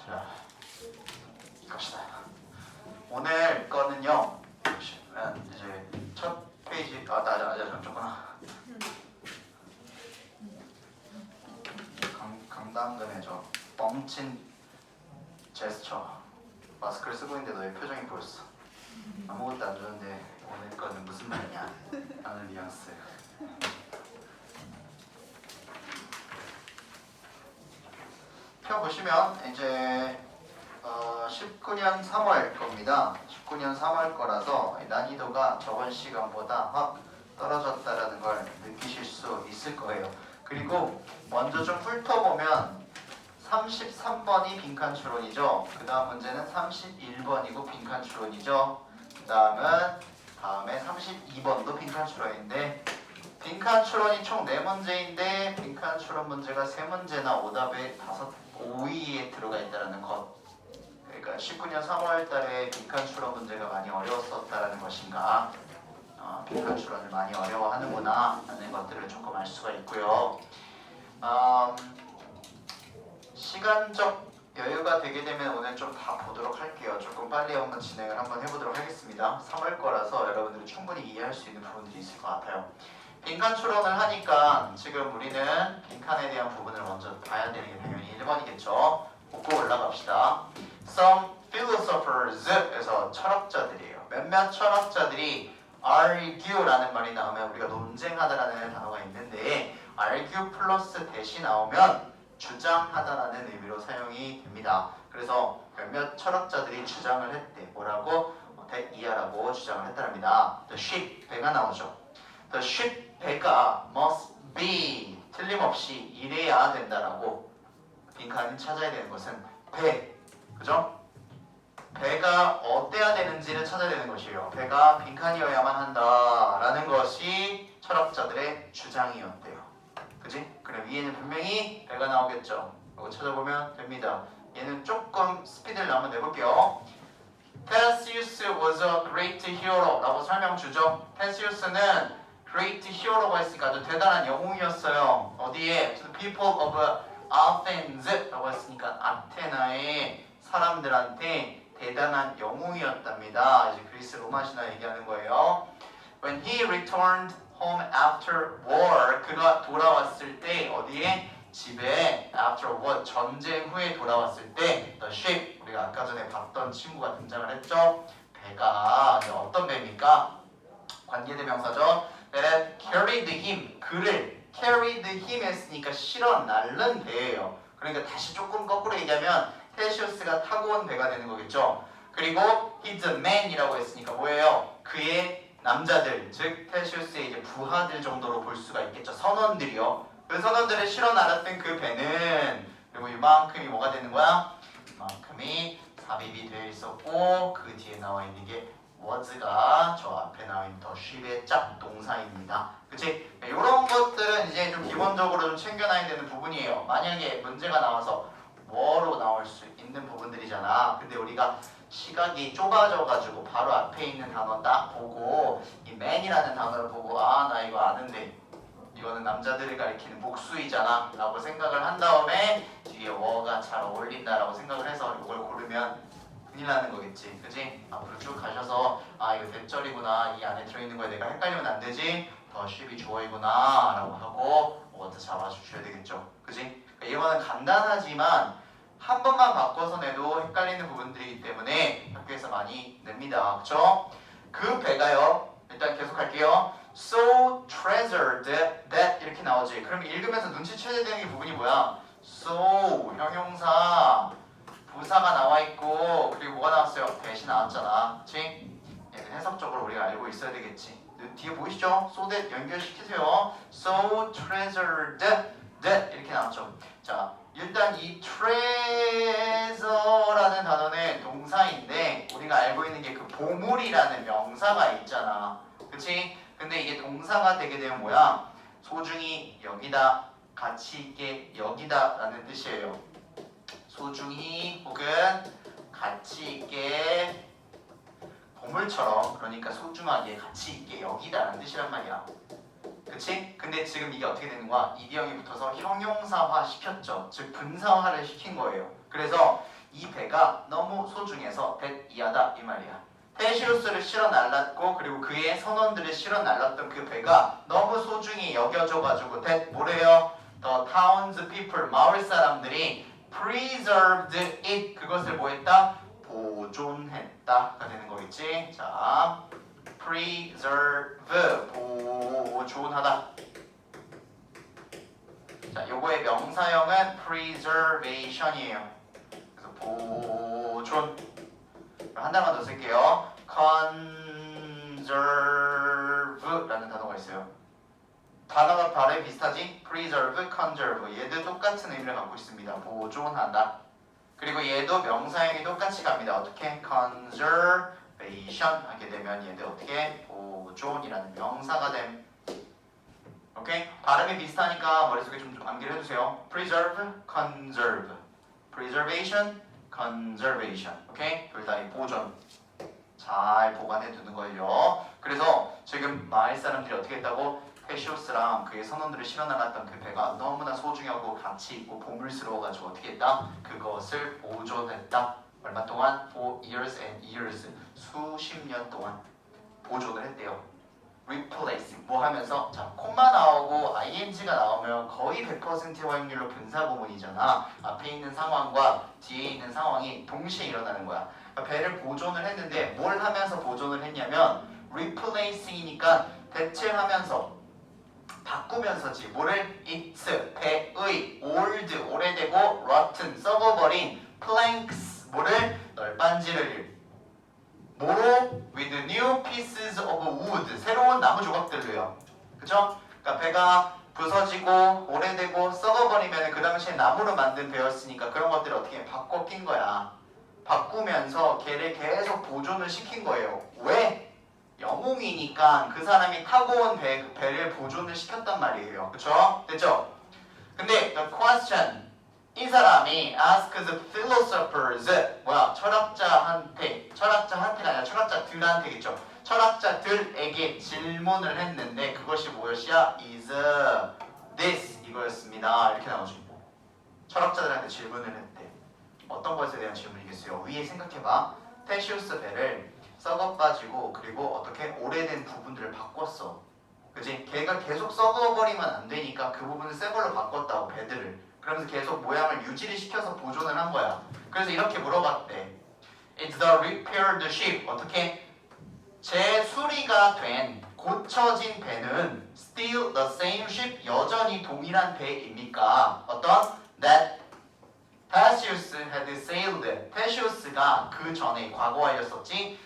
자, 갑시다. 오늘 거는요. 보시면 이제 첫 페이지 낮아 줬구나. 강당근의 저 뻥친 제스처. 마스크를 쓰고 있는데 너의 표정이 보였어. 아무것도 안 좋은데 오늘 거는 무슨 말이냐? 하는 뉘앙스. 펴보시면 이제 19년 3월 겁니다. 19년 3월 거라서 난이도가 저번 시간보다 확 떨어졌다라는 걸 느끼실 수 있을 거예요. 그리고 먼저 좀 훑어보면 33번이 빈칸 추론이죠. 그 다음 문제는 31번이고 빈칸 추론이죠. 그 다음에 32번도 빈칸 추론인데 빈칸 추론이 총 4문제인데 빈칸 추론 문제가 3문제나 오답에 5위에 들어가 있다는 것. 그러니까 19년 3월 달에 빈칸 추론 문제가 많이 어려웠었다는 것인가, 빈칸 추론을 많이 어려워하는구나 하는 것들을 조금 알 수가 있고요. 시간적 여유가 되게 되면 오늘 좀 다 보도록 할게요. 조금 빨리 한번 진행을 한번 해보도록 하겠습니다. 3월 거라서 여러분들이 충분히 이해할 수 있는 부분들이 있을 것 같아요. 빈칸 추론을 하니까 지금 우리는 빈칸에 대한 부분을 먼저 봐야 되는 게 당연히 1번이겠죠. 보고 올라갑시다. Some philosophers에서 철학자들이에요. 몇몇 철학자들이 argue라는 말이 나오면 우리가 논쟁하다라는 단어가 있는데 argue 플러스 대시 나오면 주장하다라는 의미로 사용이 됩니다. 그래서 몇몇 철학자들이 주장을 했대. 뭐라고? 대이하라고 주장을 했답니다. The ship, 배가 나오죠. The ship, 배가 must be, 틀림없이 이래야 된다라고. 빈칸이 찾아야 되는 것은 배, 그죠? 배가 어때야 되는지를 찾아야 되는 것이에요. 배가 빈칸이어야만 한다라는 것이 철학자들의 주장이었대요. 그지? 그럼 위에는 분명히 배가 나오겠죠. 이거 찾아보면 됩니다. 얘는 조금 스피드를 한번 내볼게요. Theseus was a great hero 라고 설명 주죠. Theseus는 great hero라고 했으니까 아주 대단한 영웅이었어요. 어디에? To the people of Athens 라고 했으니까 아테나의 사람들한테 대단한 영웅이었답니다. 이제 그리스 로마 신화 얘기하는 거예요. When he returned home after war, 그가 돌아왔을 때 어디에? 집에 after war, 전쟁 후에 돌아왔을 때 the ship, 우리가 아까 전에 봤던 친구가 등장을 했죠. 배가 어떤 배입니까? 관계대명사죠. That carried him, 그를 carried him 했으니까 실어 날른 배예요. 그러니까 다시 조금 거꾸로 얘기하면 테시우스가 타고 온 배가 되는 거겠죠. 그리고 his men이라고 했으니까 뭐예요? 그의 남자들, 즉 테시우스의 이제 부하들 정도로 볼 수가 있겠죠. 선원들이요. 그 선원들을 실어 날았던 그 배는 그리고 이만큼이 뭐가 되는 거야? 이만큼이 삽입이 되어 있었고 그 뒤에 나와 있는 게 was가 저 앞에 나와 있는 the ship의 짝 동사입니다. 그치? 이런 것들은 이제 좀 기본적으로 좀 챙겨놔야 되는 부분이에요. 만약에 문제가 나와서 뭐로 나올 수 있는 부분들이잖아. 근데 우리가 시각이 좁아져가지고 바로 앞에 있는 단어 딱 보고 이 man이라는 단어를 보고 아 나 이거 아는데 이거는 남자들을 가리키는 복수이잖아 라고 생각을 한 다음에 뒤에 워가 잘 어울린다 라고 생각을 해서 이걸 고르면 큰일 나는 거겠지. 그지? 앞으로 쭉 가셔서 아 이거 대절이구나, 이 안에 들어있는 거에 내가 헷갈리면 안 되지, 더 쉽이 주어이구나 라고 하고 워드 잡아주셔야 되겠죠. 그지? 이거는 간단하지만 한 번만 바꿔서 내도 헷갈리는 부분들이기 때문에 학교에서 많이 냅니다. 그쵸? 그 배가요. 일단 계속 할게요. So treasured that 이렇게 나오지. 그럼 읽으면서 눈치채야 되는 게 부분이 뭐야? So 형용사 부사가 나와 있고 그리고 뭐가 나왔어요? 대시 나왔잖아. 그치? 얘는 해석적으로 우리가 알고 있어야 되겠지. 뒤에 보이시죠? So that 연결시키세요. So treasured that 이렇게 나왔죠. 자, 일단 이 treasure라는 단어는 동사인데 우리가 알고 있는 게 그 보물이라는 명사가 있잖아. 그치? 근데 이게 동사가 되게 되면 뭐야? 소중히 여기다, 가치 있게 여기다 라는 뜻이에요. 소중히 혹은 가치 있게 보물처럼, 그러니까 소중하게 가치 있게 여기다 라는 뜻이란 말이야. 그치? 근데 지금 이게 어떻게 되는 거야? 이디형이 붙어서 형용사화 시켰죠. 즉 분사화를 시킨 거예요. 그래서 이 배가 너무 소중해서 that 이하다 이 말이야. 테시우스를 실어 날랐고 그리고 그의 선원들을 실어 날랐던 그 배가 너무 소중히 여겨져가지고 that 뭐래요? The townspeople 마을 사람들이 preserved it 그것을 뭐했다? 보존했다가 되는 거겠지. 자, preserve 보존하다. 자, 요거의 명사형은 preservation이에요. 그래서 보존. 한 단어만 더 쓸게요. conserve라는 단어가 있어요. 단어가 발음이 비슷하지? preserve, conserve. 얘도 똑같은 의미를 갖고 있습니다. 보존하다. 그리고 얘도 명사형이 똑같이 갑니다. 어떻게? conservation 하게 되면 얘도 어떻게? 보존이라는 명사가 됨. 오케이? 발음이 비슷하니까 머릿속에 좀 암기를 해주세요. preserve, conserve. preservation, conservation. 오케이? 둘 다 이 보존. 잘 보관해 두는 거예요. 그래서 지금 마을 사람들이 어떻게 했다고? 테시우스랑 그의 선원들을 실어 나갔던 그 배가 너무나 소중하고 가치 있고 보물스러워가지고 어떻게 했다? 그것을 보존했다. 얼마 동안? For years and years. 수십 년 동안 보존을 했대요. replacing 뭐 하면서 자 콤마 나오고 ing가 나오면 거의 100%의 확률로 분사 구문이잖아. 앞에 있는 상황과 뒤에 있는 상황이 동시에 일어나는 거야. 그러니까 배를 보존을 했는데 뭘 하면서 보존을 했냐면 replacing이니까 대체하면서 바꾸면서지. 뭐를? it's 배의 old 오래되고 rotten 썩어버린 planks 뭐를? 널빤지를 뭐로? with new pieces of wood 새로운 나무 조각들로요. 그쵸? 그러니까 배가 부서지고 오래되고 썩어버리면 그 당시에 나무로 만든 배였으니까 그런 것들을 어떻게 바꿔 낀 거야. 바꾸면서 걔를 계속 보존을 시킨 거예요. 왜? 영웅이니까 그 사람이 타고 온 배를 보존을 시켰단 말이에요. 그쵸? 됐죠? 근데 the question 이 사람이 ask the philosophers 뭐야? 철학자한테가 아니라 철학자들한테겠죠. 철학자들에게 질문을 했는데 그것이 무엇이야? is this 이거였습니다. 이렇게 나오죠. 철학자들한테 질문을 했대. 어떤 것에 대한 질문이겠어요? 위에 생각해봐. 테시우스 배를 썩어가지고 그리고 어떻게 오래된 부분들을 바꿨어. 그치? 걔가 계속 썩어버리면 안 되니까 그 부분을 새 걸로 바꿨다고 배들을. 그러면서 계속 모양을 유지를 시켜서 보존을 한 거야. 그래서 이렇게 물어봤대. It's the repaired ship. 어떻게? 재수리가 된 고쳐진 배는 still the same ship. 여전히 동일한 배입니까? 어떤? That Theseus had sailed. 테시우스가 그 전에 과거화였었지.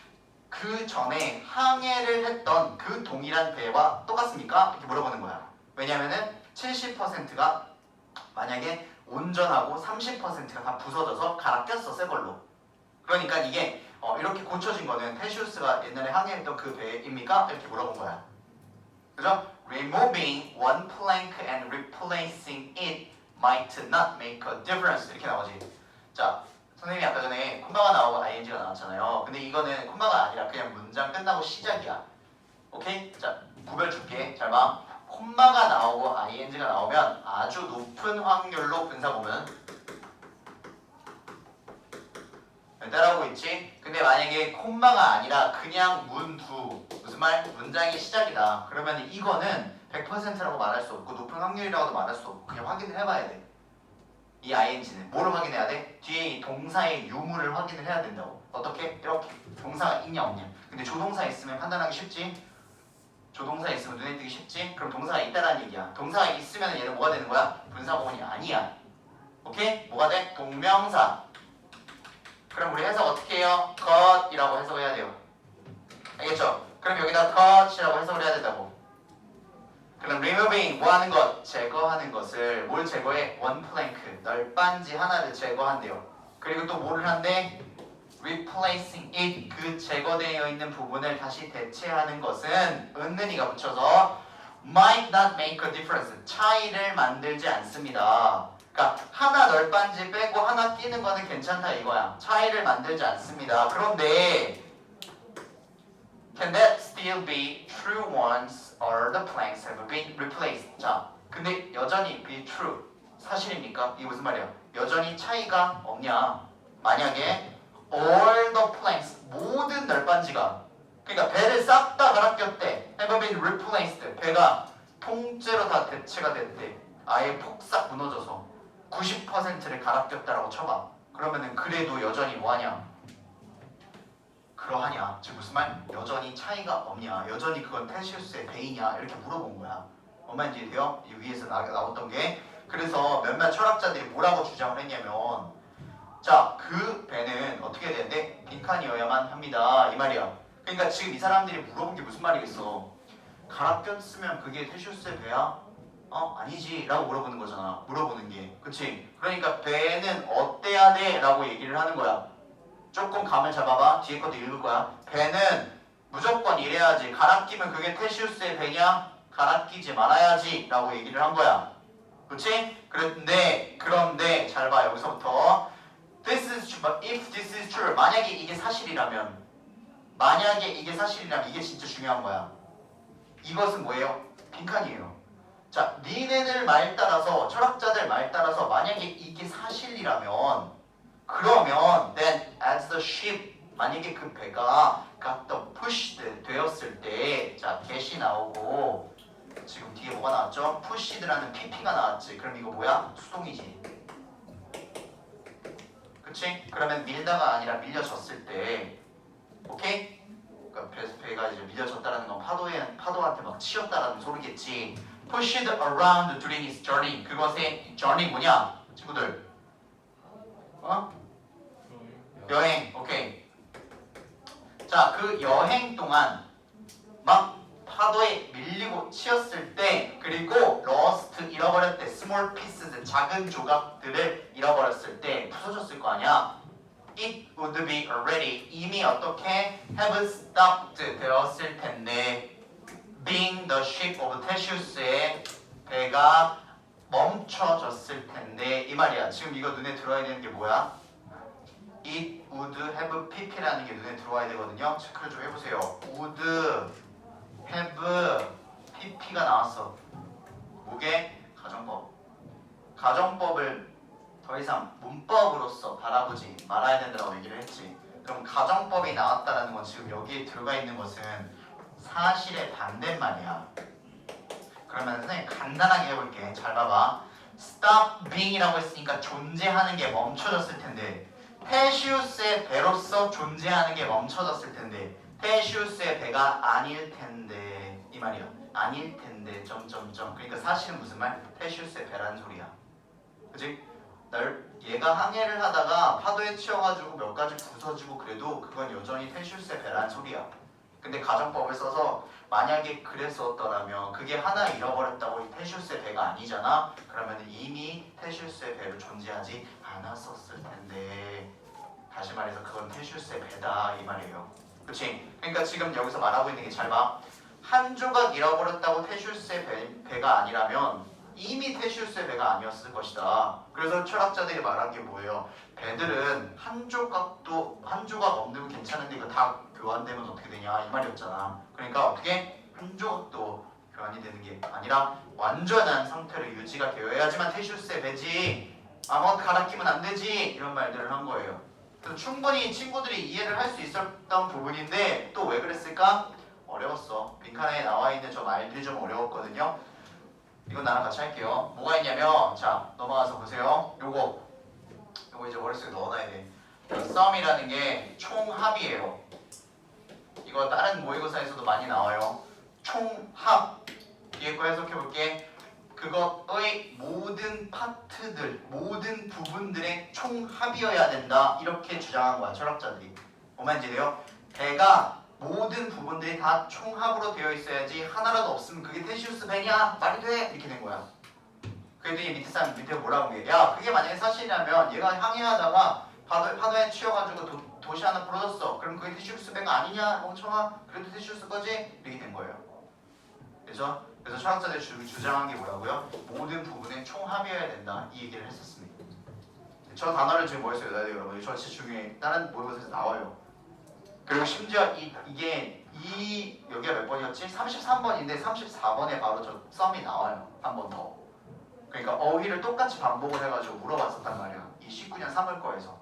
그 전에 항해를 했던 그 동일한 배와 똑같습니까? 이렇게 물어보는 거야. 왜냐면은 70%가 만약에 온전하고 30%가 다 부서져서 갈아 꼈어, 새 걸로. 그러니까 이게 이렇게 고쳐진 거는 테시우스가 옛날에 항해했던 그 배입니까? 이렇게 물어본 거야. 그죠? Removing one plank and replacing it might not make a difference. 이렇게 나오지. 자, 선생님이 아까 전에 콤마가 나오고 ing가 나왔잖아요. 근데 이거는 콤마가 아니라 그냥 문장 끝나고 시작이야. 오케이? 자, 구별 줄게. 잘 봐. 콤마가 나오고 ing가 나오면 아주 높은 확률로 분사 구문. 따라오고 있지? 근데 만약에 콤마가 아니라 그냥 문두 무슨 말? 문장이 시작이다. 그러면 이거는 100%라고 말할 수 없고 높은 확률이라고도 말할 수 없고 그냥 확인을 해봐야 돼. 이 ing는 뭐를 확인해야 돼? 뒤에 이 동사의 유무를 확인을 해야 된다고. 어떻게? 이렇게 동사가 있냐 없냐. 근데 조동사 있으면 판단하기 쉽지? 조동사 있으면 눈에 띄기 쉽지? 그럼 동사가 있다라는 얘기야. 동사가 있으면 얘는 뭐가 되는 거야? 분사구문이 아니야. 오케이? 뭐가 돼? 동명사. 그럼 우리 해석 어떻게 해요? cut이라고 해석해야 돼요. 알겠죠? 그럼 여기다 cut이라고 해석을 해야 된다고. 그럼 removing 뭐 하는 것? 제거하는 것을. 뭘 제거해? one plank 널빤지 하나를 제거한대요. 그리고 또 뭐를 한대? replacing it 그 제거되어 있는 부분을 다시 대체하는 것은 은는이가 붙여서 might not make a difference 차이를 만들지 않습니다. 그러니까 하나 널빤지 빼고 하나 끼는 거는 괜찮다 이거야. 차이를 만들지 않습니다. 그런데 can that still be true once all the planks have been replaced. 자, 근데 여전히 be true. 사실입니까? 이게 무슨 말이야? 여전히 차이가 없냐? 만약에 all the planks 모든 널빤지가 그러니까 배를 싹 다 갈아 꼈대. have been replaced. 배가 통째로 다 대체가 됐대. 아예 폭삭 무너져서 90%를 갈아 꼈다라고 쳐봐. 그러면은 그래도 여전히 뭐하냐? 그러하냐? 즉 무슨 말? 여전히 차이가 없냐? 여전히 그건 테시우스의 배이냐? 이렇게 물어본 거야. 뭔 말인지 돼요? 이 위에서 나왔던 게 그래서 몇몇 철학자들이 뭐라고 주장을 했냐면 자, 그 배는 어떻게 해야 되는데 빈칸이어야만 합니다. 이 말이야. 그러니까 지금 이 사람들이 물어본 게 무슨 말이겠어? 갈아 꼈으면 그게 테시우스의 배야? 아니지 라고 물어보는 거잖아. 물어보는 게. 그치? 그러니까 배는 어때야 돼? 라고 얘기를 하는 거야. 조금 감을 잡아봐. 뒤에 것도 읽을 거야. 배는 무조건 이래야지. 갈아 끼면 그게 테시우스의 배냐? 갈아 끼지 말아야지 라고 얘기를 한 거야. 그치? 그런데 잘 봐. 여기서부터 This is true, but if this is true 만약에 이게 사실이라면 이게 진짜 중요한 거야. 이것은 뭐예요? 빈칸이에요. 자, 니네들 말 따라서 철학자들 말 따라서 만약에 이게 사실이라면 그러면 then as the ship 만약에 그 배가 got the pushed 되었을 때 자, get이 나오고 지금 뒤에 뭐가 나왔죠? pushed라는 pp가 나왔지. 그럼 이거 뭐야? 수동이지. 그치? 그러면 밀다가 아니라 밀려졌을 때 오케이? 그러니까 배가 이제 밀려졌다라는 건 파도한테 막 치였다라는 소리겠지. Pushed around during his journey. 그것의 journey 뭐냐? 친구들. 여행. 오케이. 자, 그 여행 동안 막 파도에 밀리고 치였을 때 그리고 lost 잃어버렸대. small pieces 작은 조각들을 잃어버렸을 때 부서졌을 거 아니야. It would be already 이미 어떻게 have stopped 되었을 텐데 being the ship of Theseus의 배가 멈춰졌을 텐데 이 말이야. 지금 이거 눈에 들어와야 되는 게 뭐야? It would have pp라는 게 눈에 들어와야 되거든요. 체크를 좀 해보세요. would have pp가 나왔어. 뭐게? 가정법. 가정법을 더 이상 문법으로서 바라보지 말아야 된다고 얘기를 했지. 그럼 가정법이 나왔다라는 건 지금 여기에 들어가 있는 것은 사실의 반대말이야. 그러면 선생님 간단하게 해볼게. 잘 봐봐. stop being이라고 했으니까 존재하는 게 멈춰졌을 텐데 테시우스의 배로서 존재하는 게 멈춰졌을 텐데 테시우스의 배가 아닐 텐데 이 말이야. 아닐 텐데 점점점. 그러니까 사실은 무슨 말? 테시우스의 배라는 소리야. 그치? 얘가 항해를 하다가 파도에 치여가지고 몇 가지 부서지고 그래도 그건 여전히 테시우스의 배라는 소리야. 근데 가정법을 써서 만약에 그랬었더라면 그게 하나 잃어버렸다고 테시우스의 배가 아니잖아. 그러면 이미 테시우스의 배로 존재하지 않았었을 텐데 다시 말해서 그건 테시우스의 배다 이 말이에요. 그치? 그러니까 지금 여기서 말하고 있는 게 잘 봐. 한 조각 잃어버렸다고 테시우스의 배가 아니라면 이미 테시우스의 배가 아니었을 것이다. 그래서 철학자들이 말한 게 뭐예요? 배들은 한 조각 없는 거 괜찮은데 이거 다 교환되면 어떻게 되냐 이 말이었잖아. 그러니까 어떻게 한 조각도 교환이 되는 게 아니라 완전한 상태로 유지가 되어야지만 테시우스의 배지. 아무것도 갈아 끼면 안 되지. 이런 말들을 한 거예요. 그래서 충분히 친구들이 이해를 할 수 있었던 부분인데 또 왜 그랬을까? 어려웠어. 빈칸에 나와 있는 저 말들이 좀 어려웠거든요. 이건 나랑 같이 할게요. 뭐가 있냐면 자 넘어가서 보세요. 요거 이제 머릿속에 넣어놔야 돼. 썸이라는 게 총합이에요. 이거 다른 모의고사에서도 많이 나와요. 총합. 뒤에 거 해석해볼게. 그것의 모든 파트들, 모든 부분들의 총합이어야 된다. 이렇게 주장한 거야 철학자들이. 뭔 말인지 돼요? 배가 모든 부분들이 다 총합으로 되어 있어야지 하나라도 없으면 그게 테시우스 배냐? 말이 돼? 이렇게 된 거야. 그랬더니 밑에 사람 밑에 뭐라고 해? 야 그게 만약에 사실이라면 얘가 항해하다가 파도에 치여가지고 도시 하나 부러졌어. 그럼 그게 테시우스 배가 아니냐? 멍청아? 그래도 테시우스 거지? 이렇게 된 거예요. 그래서 철학자들이 주장한 게 뭐라고요? 모든 부분의 총합이어야 된다. 이 얘기를 했었습니다. 저 단어를 지금 머릿속에 넣어야 돼요 여러분. 저 진짜 중요해. 다른 모의고사에서 나와요. 그리고 심지어 이게 여기가 몇 번이었지? 33번인데 34번에 바로 저 썸이 나와요. 한 번 더. 그러니까 어휘를 똑같이 반복을 해가지고 물어봤었단 말이야. 이 19년 3월 거에서.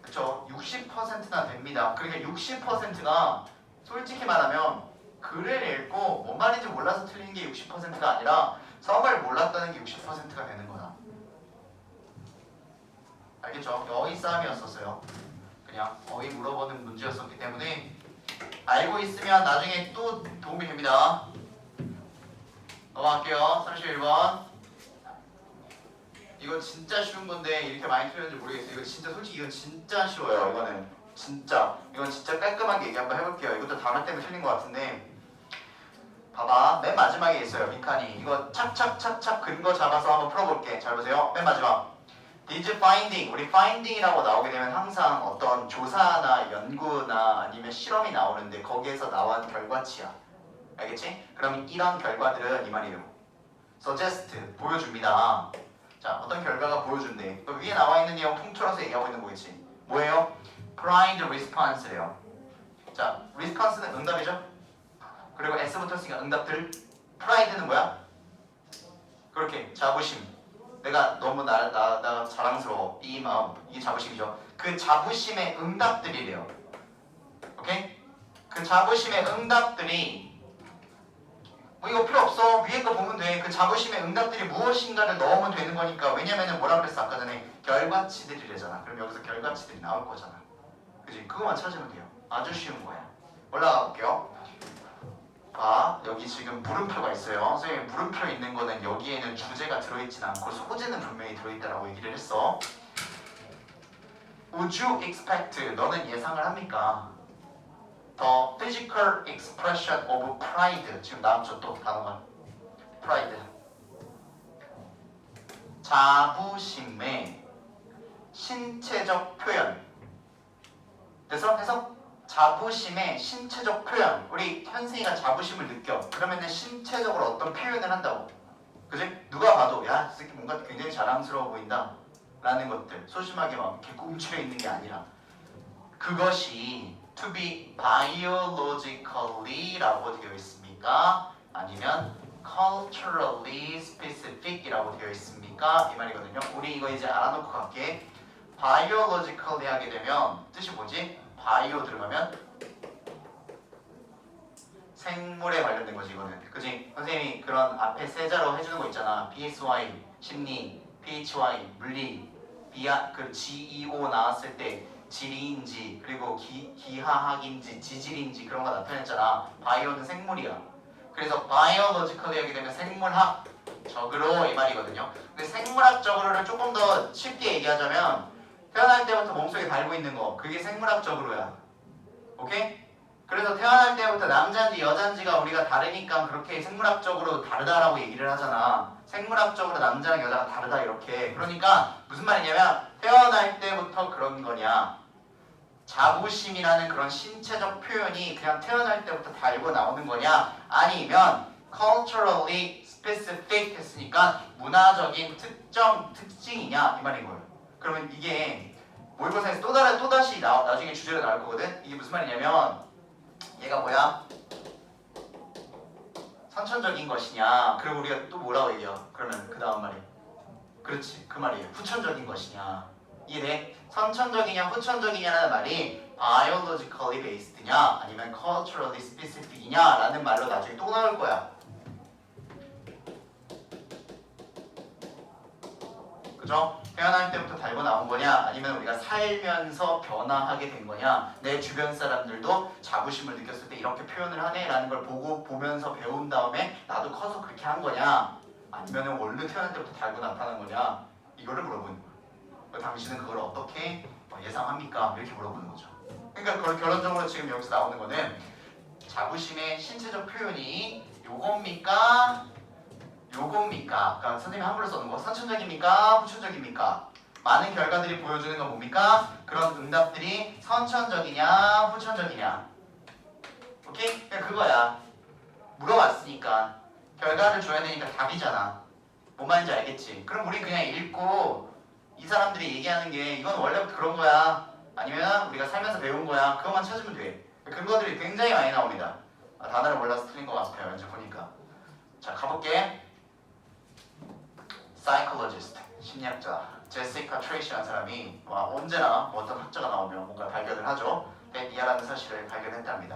그쵸? 60%나 됩니다. 그러니까 60%가 솔직히 말하면 글을 읽고 뭔 말인지 몰라서 틀린 게 60%가 아니라 썸을 몰랐다는 게 60%가 되는 거다. 알겠죠? 어휘 싸움이었었어요. 그냥 어휘 물어보는 문제였었기 때문에 알고 있으면 나중에 또 도움이 됩니다. 넘어갈게요. 31번. 이거 진짜 쉬운 건데 이렇게 많이 틀렸는지 모르겠어요. 이거 진짜 솔직히 이건 진짜 쉬워요. 이거는 진짜 이건 진짜 깔끔하게 얘기 한번 해볼게요. 이것도 단어 때문에 틀린 것 같은데 봐봐. 맨 마지막에 있어요. 빈칸이. 이거 착착착착 근거 잡아서 한번 풀어볼게. 잘 보세요. 맨 마지막. Did you finding? 우리 finding이라고 나오게 되면 항상 어떤 조사나 연구나 아니면 실험이 나오는데 거기에서 나온 결과치야. 알겠지? 그럼 이런 결과들은 이 말이에요. suggest, 보여줍니다. 자, 어떤 결과가 보여준대. 그 위에 나와 있는 내용 통틀어서 얘기하고 있는 거겠지. 뭐예요? Pride response래요. 자, response는 응답이죠? 그리고 S부터 쓰니까 응답들. pride는 뭐야? 그렇게 자부심. 내가 너무 나 자랑스러워. 이 마음. 이게 자부심이죠. 그 자부심의 응답들이래요. 오케이? 그 자부심의 응답들이 뭐 이거 필요 없어. 위에 거 보면 돼. 그 자부심의 응답들이 무엇인가를 넣으면 되는 거니까. 왜냐면은 뭐라 그랬어? 아까 전에 결과치들이래잖아. 그럼 여기서 결과치들이 나올 거잖아. 그지? 그거만 찾으면 돼요. 아주 쉬운 거야. 올라가 볼게요. 봐. 여기 지금 물음표가 있어요. 선생님 물음표 있는 거는 여기에는 주제가 들어있진 않고 소재는 분명히 들어있다라고 얘기를 했어. Would you expect? 너는 예상을 합니까? The physical expression of pride. 지금 나왔죠 또 단어가. pride. 자부심의 신체적 표현. 됐어? 해서 자부심의 신체적 표현. 우리 현승이가 자부심을 느껴. 그러면은 신체적으로 어떤 표현을 한다고. 그지? 누가 봐도 야, 이 새끼 뭔가 굉장히 자랑스러워 보인다. 라는 것들. 소심하게 막 이렇게 꿈치려 있는 게 아니라. 그것이 to be biologically 라고 되어 있습니까? 아니면 culturally specific 이라고 되어 있습니까? 이 말이거든요. 우리 이거 이제 알아놓고 갈게. biologically 하게 되면 뜻이 뭐지? 바이오 들어가면 생물에 관련된 거지 이거는. 그지? 선생님이 그런 앞에 세자로 해주는 거 있잖아. PSY, 심리, PHY, 물리, 그 GEO 나왔을 때 지리인지 그리고 기하학인지 지질인지 그런 거 나타냈잖아. 바이오는 생물이야. 그래서 biologically 하게 되면 생물학적으로 이 말이거든요. 근데 생물학적으로를 조금 더 쉽게 얘기하자면 태어날 때부터 몸속에 달고 있는 거 그게 생물학적으로야. 오케이? 그래서 태어날 때부터 남자인지 여자인지가 우리가 다르니까 그렇게 생물학적으로 다르다라고 얘기를 하잖아. 생물학적으로 남자랑 여자가 다르다 이렇게. 그러니까 무슨 말이냐면 태어날 때부터 그런 거냐. 자부심이라는 그런 신체적 표현이 그냥 태어날 때부터 달고 나오는 거냐. 아니면 culturally specific 했으니까 문화적인 특징이냐 이 말인 거예요. 그러면 이게 모의고사에서 또다시 나중에 주제로 나올 거거든. 이게 무슨 말이냐면 얘가 뭐야? 선천적인 것이냐. 그리고 우리가 또 뭐라고 얘기해요? 그러면 그 다음 말이 그렇지 그 말이에요. 후천적인 것이냐. 이해? 선천적이냐 후천적이냐라는 말이 biologically based냐 아니면 culturally specific이냐 라는 말로 나중에 또 나올 거야. 그죠? 태어날 때부터 달고 나온 거냐 아니면 우리가 살면서 변화하게 된 거냐. 내 주변 사람들도 자부심을 느꼈을 때 이렇게 표현을 하네 라는 걸 보면서 배운 다음에 나도 커서 그렇게 한 거냐 아니면 원래 태어날 때부터 달고 나타난 거냐 이거를 물어보는 거예요. 당신은 그걸 어떻게 예상합니까? 이렇게 물어보는 거죠. 그러니까 결론적으로 지금 여기서 나오는 거는 자부심의 신체적 표현이 요겁니까? 요겁니까? 그러니까 선생님이 한글로 써놓은 거 선천적입니까? 후천적입니까? 많은 결과들이 보여주는 건 뭡니까? 그런 응답들이 선천적이냐 후천적이냐. 오케이? 그냥 그거야. 물어봤으니까 결과를 줘야 되니까 답이잖아. 뭔 말인지 알겠지? 그럼 우리 그냥 읽고 이 사람들이 얘기하는 게 이건 원래부터 그런 거야 아니면 우리가 살면서 배운 거야. 그것만 찾으면 돼. 근거들이 굉장히 많이 나옵니다. 단어를 몰라서 틀린 것 같아요. 왠지 보니까. 자, 가볼게. psychologist, 심리학자 제시카 트레이시라는 사람이 언제나 어떤 학자가 나오면 뭔가 발견을 하죠. 데니아라는 사실을 발견했답니다.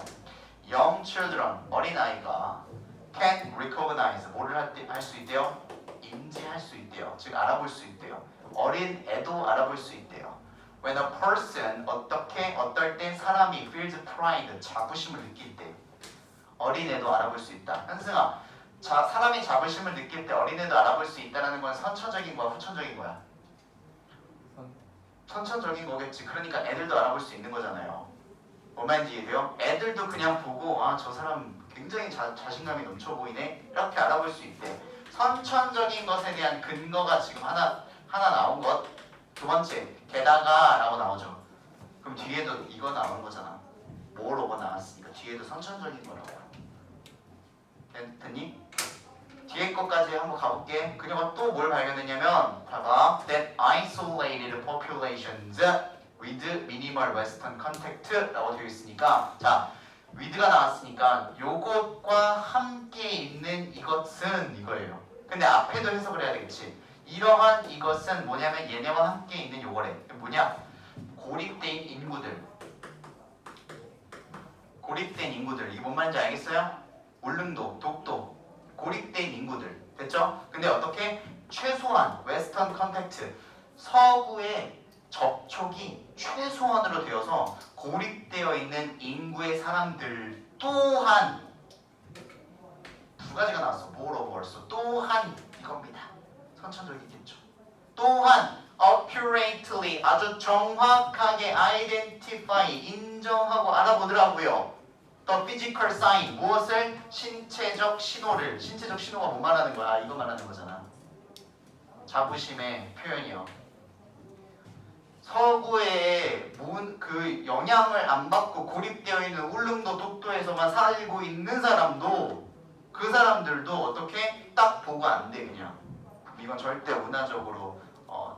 Young children, 어린아이가 can recognize, 뭐를 할 수 있대요? 인지할 수 있대요. 즉 알아볼 수 있대요. 어린 애도 알아볼 수 있대요. When a person, 어떨 때 사람이 feels pride, 자부심을 느낄 때 어린애도 알아볼 수 있다. 현승아, 사람이 자부심을 느낄 때 어린애도 알아볼 수 있다는 건 선천적인 거야, 후천적인 거야? 선천적인 거겠지. 그러니까 애들도 알아볼 수 있는 거잖아요. 뭔 말인지 이해돼요? 애들도 그냥 보고 저 사람 굉장히 자신감이 넘쳐 보이네 이렇게 알아볼 수 있대. 선천적인 것에 대한 근거가 지금 하나 나온 것. 두 번째, 게다가 라고 나오죠. 그럼 뒤에도 이거 나오는 거잖아. 뭐로가 나왔으니까 뒤에도 선천적인 거라고. 됐니? 뒤에 것까지 한번 가볼게. 그녀가 또 뭘 발견했냐면 봐봐. That isolated populations with minimal western contact라고 되어 있으니까 자, with가 나왔으니까 요것과 함께 있는 이것은 이거예요. 근데 앞에도 해석을 해야 되겠지. 이러한 이것은 뭐냐면 얘네와 함께 있는 요거래. 뭐냐? 고립된 인구들. 이게 뭔 말인지 알겠어요? 울릉도, 독도, 고립된 인구들. 됐죠? 근데 어떻게? 최소한 웨스턴 컨택트, 서구의 접촉이 최소한으로 되어서 고립되어 있는 인구의 사람들 또한 두 가지가 나왔어. moreover, 또한 이겁니다. 선천적이겠죠. 또한 accurately, 아주 정확하게 identify, 인정하고 알아보더라고요. The physical sign, 무엇을? 신체적 신호를. 신체적 신호가 뭐 말하는 거야? 이거 말하는 거잖아. 자부심의 표현이요. 서구의 그 영향을 안 받고 고립되어 있는 울릉도 독도에서만 살고 있는 사람도 그 사람들도 어떻게 딱 보고 안 돼 그냥. 이건 절대 문화적으로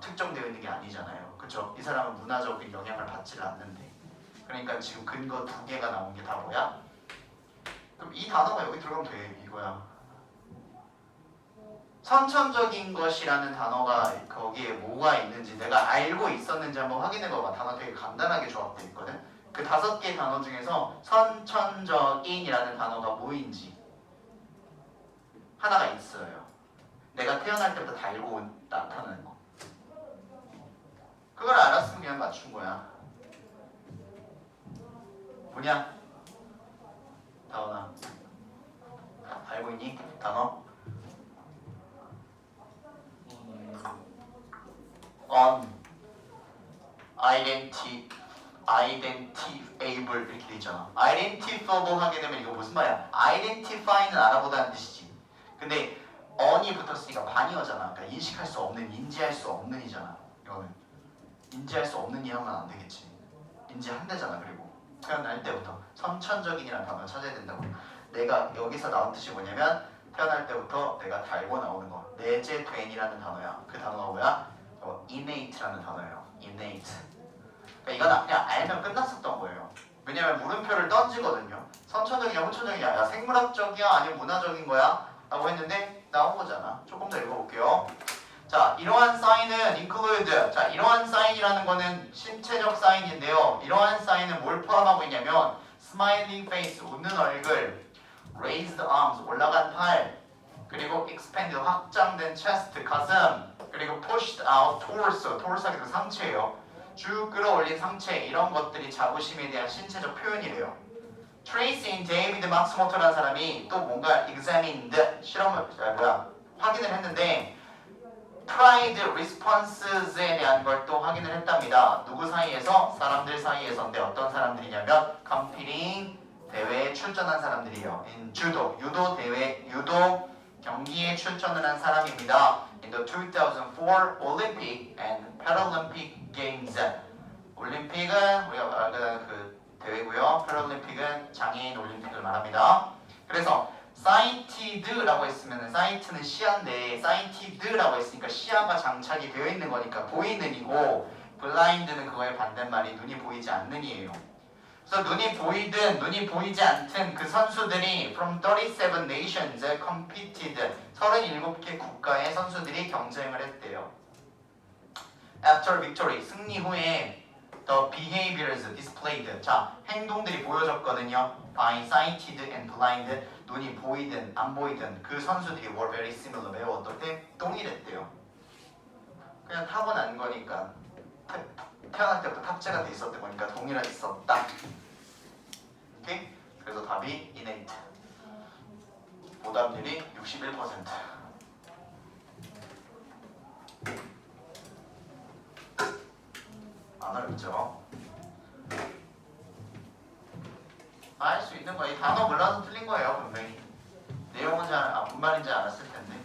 특정되어 있는 게 아니잖아요. 그렇죠? 이 사람은 문화적인 영향을 받지를 않는데. 그러니까 지금 근거 두 개가 나온 게 다 뭐야? 그럼 이 단어가 여기 들어가면 돼. 이거야. 선천적인 것이라는 단어가 거기에 뭐가 있는지 내가 알고 있었는지 한번 확인해 봐봐. 단어 되게 간단하게 조합되어 있거든. 그 5개의 단어 중에서 선천적인이라는 단어가 뭐인지 하나가 있어요. 내가 태어날 때부터 다 알고 나타나는 거. 그걸 알았으면 그냥 맞춘 거야. 뭐냐? 다원아, 알고 있니? 단어? identifiable 이렇게 돼 있잖아. identifiable 하게 되면 이거 무슨 말이야? identify는 알아보다는 뜻이지. 근데 on이 붙었으니까 반이어잖아. 그러니까 인식할 수 없는, 인지할 수 없는 이잖아. 이거는 인지할 수 없는 이 하면 안 되겠지. 인지한대잖아. 그리고 태어날 때부터 선천적인이라는 단어를 찾아야 된다고. 내가 여기서 나온 뜻이 뭐냐면 태어날 때부터 내가 달고 나오는 거. 내재된이라는 단어야. 그 단어가 뭐야? innate라는 단어예요. innate. 그러니까 이건 그냥 알면 끝났었던 거예요. 왜냐면 물음표를 던지거든요. 선천적이냐 후천적이냐, 야 생물학적이야 아니면 문화적인 거야? 라고 했는데 나온 거잖아. 조금 더 읽어볼게요. 자, 이러한 사인은 include. 자, 이러한 사인이라는 거는 신체적 사인인데요. 이러한 사인은 뭘 포함하고 있냐면 smiling face, 웃는 얼굴, raised arms, 올라간 팔, 그리고 expand, 확장된 chest, 가슴, 그리고 pushed out torso, torso가 그 상체예요. 쭉 끌어올린 상체, 이런 것들이 자부심에 대한 신체적 표현이래요. 트레이싱 데이비드 막스모토라는 사람이 또 뭔가 examined, 확인을 했는데 pride responses에 대한 걸 또 확인을 했답니다. 누구 사이에서? 사람들 사이에서인데 어떤 사람들이냐면 competing, 대회에 출전한 사람들이에요. in judo, 유도 대회, 유도 경기에 출전을 한 사람입니다. In the 2004 Olympic and Paralympic Games. 올림픽은 우리가 말하는 그 대회고요. 패럴림픽은 장애인 올림픽을 말합니다. 그래서 sighted라고 했으면 sight는 시야인데 sighted라고 했으니까 시야가 장착이 되어 있는 거니까 보이는 이고 블라인드는 그거의 반대말이 눈이 보이지 않는이에요. 그래서 눈이 보이든 눈이 보이지 않든 그 선수들이 from 37 nations competed 37개 국가의 선수들이 경쟁을 했대요. After victory 승리 후에 the behaviors displayed 자 행동들이 보여졌거든요. by sighted and blind 눈이 보이든 안 보이든 그 선수들이 were very similar 매우 어떻게 동일했대요. 그냥 타고난 거니까 태어날 때부터 탑재가 돼 있었던 거니까 동일했었다. 오케이? 그래서 답이 innate. 오답률이 61%. 안 어렵죠? 알 수 있는 거야. 이 단어 몰라서 틀린 거예요, 분명히. 내용은 무슨 말인지 알았을 텐데.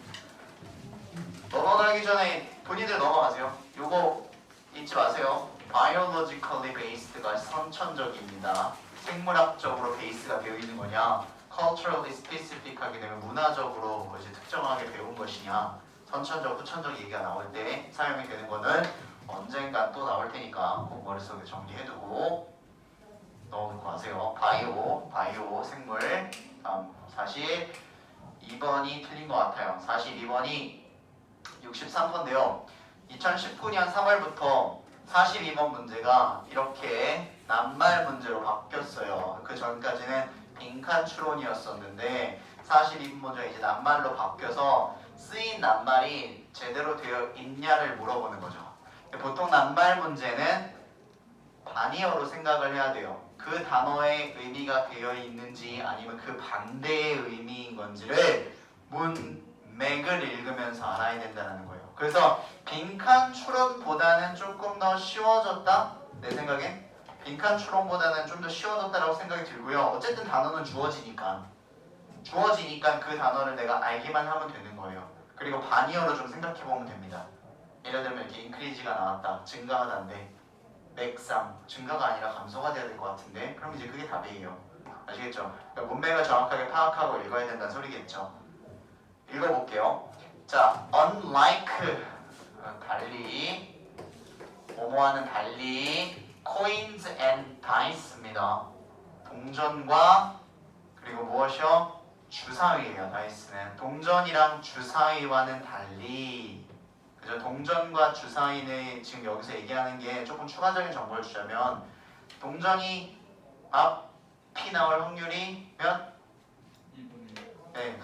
넘어가기 전에 본인들 넘어가세요. 요거 잊지 마세요. biologically based가 선천적입니다. 생물학적으로 베이스가 되어 있는 거냐, culturally specific하게 되면 문화적으로 이제 특정하게 배운 것이냐, 선천적, 후천적 얘기가 나올 때 사용이 되는 거는 언젠간 또 나올 테니까 꼭 머릿속에 정리해두고 넣어놓고 하세요. 바이오, 생물. 다음 42번이 틀린 것 같아요. 42번이 63번인데요. 2019년 3월부터 42번 문제가 이렇게 낱말 문제로 바뀌었어요. 그 전까지는 빈칸 추론이었었는데 42번 문제가 이제 낱말로 바뀌어서 쓰인 낱말이 제대로 되어 있냐를 물어보는 거죠. 보통 낱말 문제는 반이어로 생각을 해야 돼요. 그 단어의 의미가 되어 있는지 아니면 그 반대의 의미인 건지를 문맥을 읽으면서 알아야 된다는 거예요. 그래서 빈칸 추론보다는 조금 더 쉬워졌다? 내 생각엔 빈칸 추론보다는 좀 더 쉬워졌다라고 생각이 들고요. 어쨌든 단어는 주어지니까 그 단어를 내가 알기만 하면 되는 거예요. 그리고 반이어로 좀 생각해 보면 됩니다. 예를 들면 이렇게 인크리지가 나왔다, 증가하다인데 맥상, 증가가 아니라 감소가 돼야 될 것 같은데 그럼 이제 그게 답이에요. 아시겠죠? 그러니까 문맥을 정확하게 파악하고 읽어야 된다는 소리겠죠. 읽어볼게요. 자, unlike 달리, 뭐뭐하는 달리, coins and dice입니다. 동전과 그리고 무엇이요? 주사위예요. 다이스는 동전이랑 주사위와는 달리, 그죠? 동전과 주사위는 지금 여기서 얘기하는 게 조금 추가적인 정보를 주자면 동전이 앞이 나올 확률이 몇? 2분의 1. 네,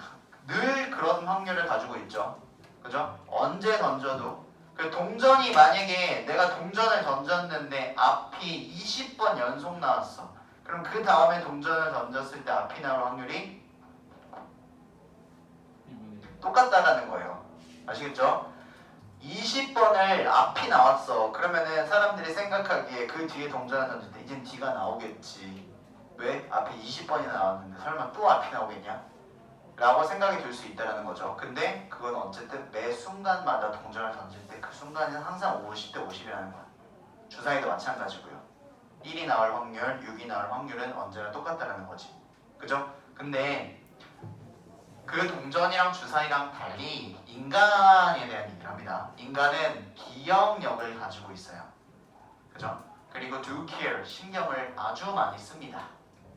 늘 그런 확률을 가지고 있죠. 그죠? 언제 던져도. 그 동전이 만약에 내가 동전을 던졌는데 앞이 20번 연속 나왔어. 그럼 그 다음에 동전을 던졌을 때 앞이 나올 확률이 똑같다라는 거예요. 아시겠죠? 20번을 앞이 나왔어. 그러면은 사람들이 생각하기에 그 뒤에 동전을 던질 때 이젠 뒤가 나오겠지. 왜? 앞에 20번이나 나왔는데 설마 또 앞이 나오겠냐? 라고 생각이 들 수 있다는 거죠. 근데 그건 어쨌든 매 순간마다 동전을 던질 때 그 순간은 항상 50대 50이라는 거야. 주사위도 마찬가지고요. 1이 나올 확률, 6이 나올 확률은 언제나 똑같다는 거지. 그죠? 근데 그 동전이랑 주사위랑 달리 인간에 대한 얘기를 합니다. 인간은 기억력을 가지고 있어요. 그죠? 그리고 do care, 신경을 아주 많이 씁니다.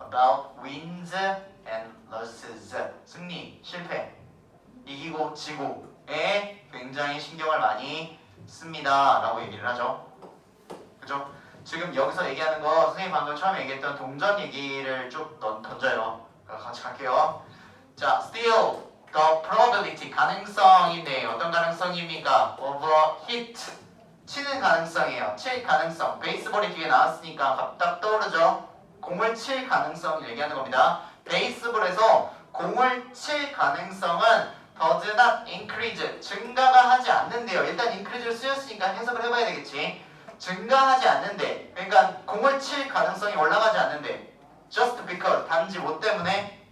About wins and losses, 승리, 실패, 이기고 지고에 굉장히 신경을 많이 씁니다 라고 얘기를 하죠. 그죠? 지금 여기서 얘기하는 거 선생님 방금 처음에 얘기했던 동전 얘기를 쭉 던져요. 같이 갈게요. 자, still the probability, 가능성인데 어떤 가능성입니까? overhit, 치는 가능성이에요. 칠 가능성. 베이스볼이 뒤에 나왔으니까 딱 떠오르죠? 공을 칠 가능성을 얘기하는 겁니다. 베이스볼에서 공을 칠 가능성은 does not increase, 증가가 하지 않는데요. 일단 increase를 쓰였으니까 해석을 해봐야 되겠지. 증가하지 않는데, 그러니까 공을 칠 가능성이 올라가지 않는데 just because, 단지 뭐 때문에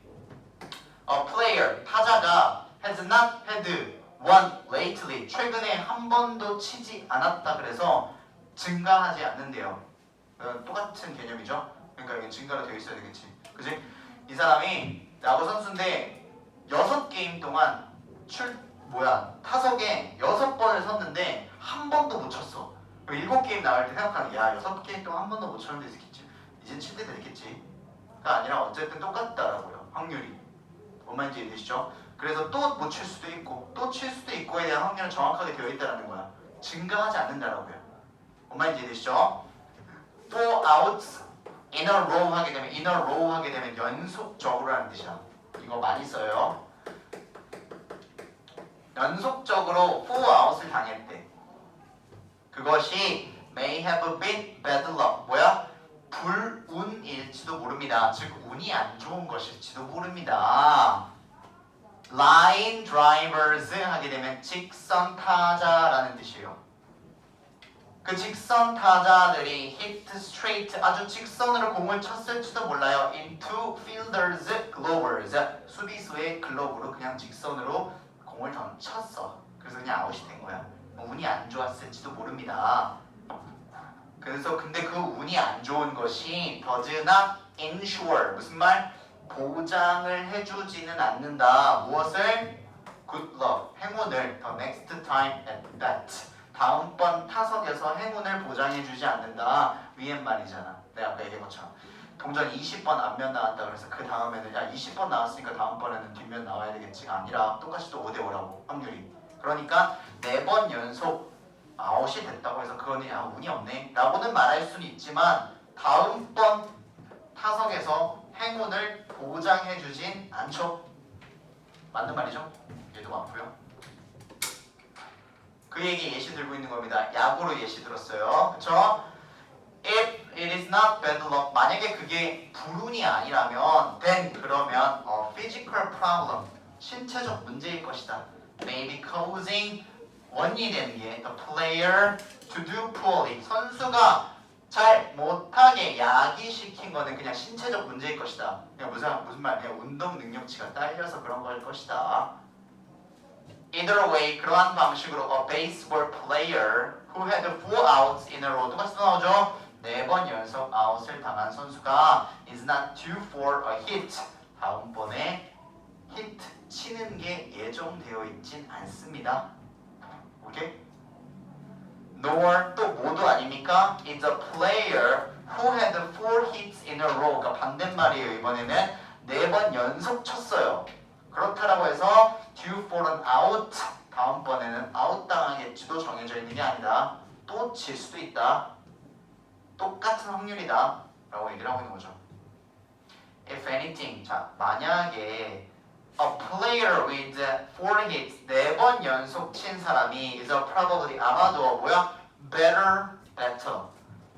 a player, 타자가 has not had one lately, 최근에 한 번도 치지 않았다 그래서 증가하지 않는데요. 똑같은 개념이죠. 그러니까 이게 증가로 되어 있어야 되겠지. 그지? 이 사람이 야구 선수인데 6게임 동안 타석에 6번을 섰는데 한 번도 못 쳤어. 7게임 나올 때 생각하는 게 야 6게임 동안 한 번도 못 쳐는 데 있겠지. 이젠 칠 때 됐겠지. 가 아니라 어쨌든 똑같다라고요. 확률이. 뭔 말인지 이해되시죠? 그래서 또 못 칠 수도 있고 또 칠 수도 있고에 대한 확률은 정확하게 되어 있다는 거야. 증가하지 않는다라고요. 뭔 말인지 이해되시죠? 4 outs in a row 하게 되면 in a row 하게 되면 연속적으로라는 뜻이야. 이거 많이 써요. 연속적으로 4 out을 당했대. 그것이 may have been bad luck. 뭐야? 불운일지도 모릅니다. 즉 운이 안 좋은 것일지도 모릅니다. line drivers 하게 되면 직선 타자라는 뜻이에요. 그 직선 타자들이 hit straight 아주 직선으로 공을 쳤을지도 몰라요. into fielders glovers 수비수의 글러브로 그냥 직선으로 공을 쳤어. 그래서 그냥 아웃이 된 거야. 운이 안 좋았을지도 모릅니다. 그래서 근데 그 운이 안 좋은 것이 does not ensure 무슨 말? 보장을 해주지는 않는다. 무엇을? good luck 행운을 the next time at bat 다음번 타석에서 행운을 보장해주지 않는다. 위엔 말이잖아. 내가 아까 얘기한 것처럼 동전 20번 앞면 나왔다 그래서 그 다음에는 야 20번 나왔으니까 다음번에는 뒷면 나와야 되겠지가 아니라 똑같이 또 5대5라고 확률이. 그러니까 4번 연속 아웃이 됐다고 해서 그거는 야 운이 없네 라고는 말할 수는 있지만 다음번 타석에서 행운을 보장해주진 않죠. 맞는 말이죠? 얘도 맞고요. 그 얘기 예시 들고 있는 겁니다. 야구로 예시 들었어요. 그쵸? If it is not bad luck 만약에 그게 불운이 아니라면 then 그러면 a physical problem 신체적 문제일 것이다. may be causing 원인이 되는 게 the player to do poorly 선수가 잘 못하게 야기시킨 거는 그냥 신체적 문제일 것이다. 그냥 무슨 말이야? 운동 능력치가 딸려서 그런 걸 것이다. Either way 그러한 방식으로 a baseball player who had 4 outs in a row 똑같이 나오죠? 4번 연속 아웃을 당한 선수가 is not due for a hit 다음번에 히트 치는 게 예정되어 있진 않습니다. 오케이? nor 또 모두 아닙니까? is a player who had 4 hits in a row 그러니까 반대말이에요. 이번에는 4번 연속 쳤어요. 그렇다라고 해서 due for an out 다음번에는 아웃 당하겠지도 정해져 있는 게 아니다. 또 질 수도 있다. 똑같은 확률이다 라고 얘기를 하고 있는 거죠. If anything 자 만약에 a player with 4 hits 4번 연속 친 사람이 is probably 아마도 뭐야? better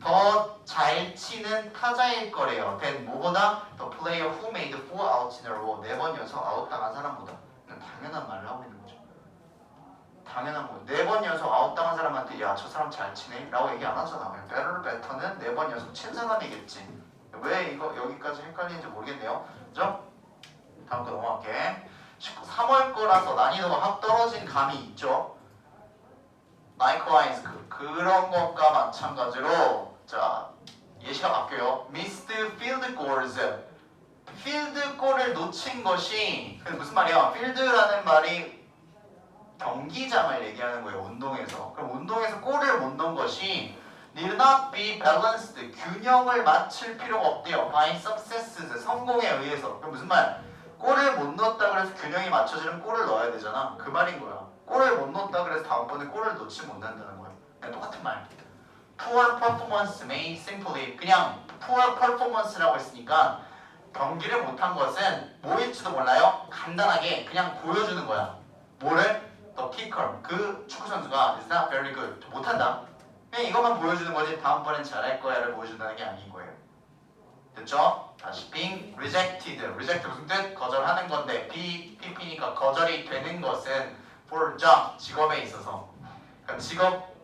더 잘 치는 타자일 거래요. than 뭐보다? the player who made 4 outs in a row 4번 연속 아웃 당한 사람보다. 당연한 말을 하고 있는 거죠. 당연한 거. 4번 연속 아웃 당한 사람한테 야 저 사람 잘 치네 라고 얘기 안 하잖아. 그냥 better는 4번 연속 친 사람이겠지. 왜 이거 여기까지 헷갈리는지 모르겠네요. 그죠? 다음 거 넘어갈게. 3월 거라서 난이도가 확 떨어진 감이 있죠. likewise 그런 것과 마찬가지로 자 예시가 바뀌어요. missed field goals 필드 골을 놓친 것이 무슨 말이야? 필드라는 말이 경기장을 얘기하는 거예요. 운동에서. 그럼 운동에서 골을 못 넣은 것이 need not be balanced 균형을 맞출 필요가 없대요. by successes 성공에 의해서. 그럼 무슨 말? 골을 못 넣었다 그래서 균형이 맞춰지는 골을 넣어야 되잖아. 그 말인 거야. 골을 못 넣었다 그래서 다음번에 골을 넣지 못한다는 거야. 그냥 똑같은 말. poor performance may simply 그냥 poor performance라고 했으니까 경기를 못한 것은 뭐일지도 몰라요. 간단하게 그냥 보여주는 거야. 뭐를? The kicker 그 축구 선수가 is not very good 못한다. 그냥 이것만 보여주는 거지 다음번엔 잘할 거야를 보여준다는 게 아닌 거예요. 됐죠? 다시 being rejected. reject 무슨 뜻? 거절하는 건데 PP니까 거절이 되는 것은 for job 직업에 있어서 그러니까 직업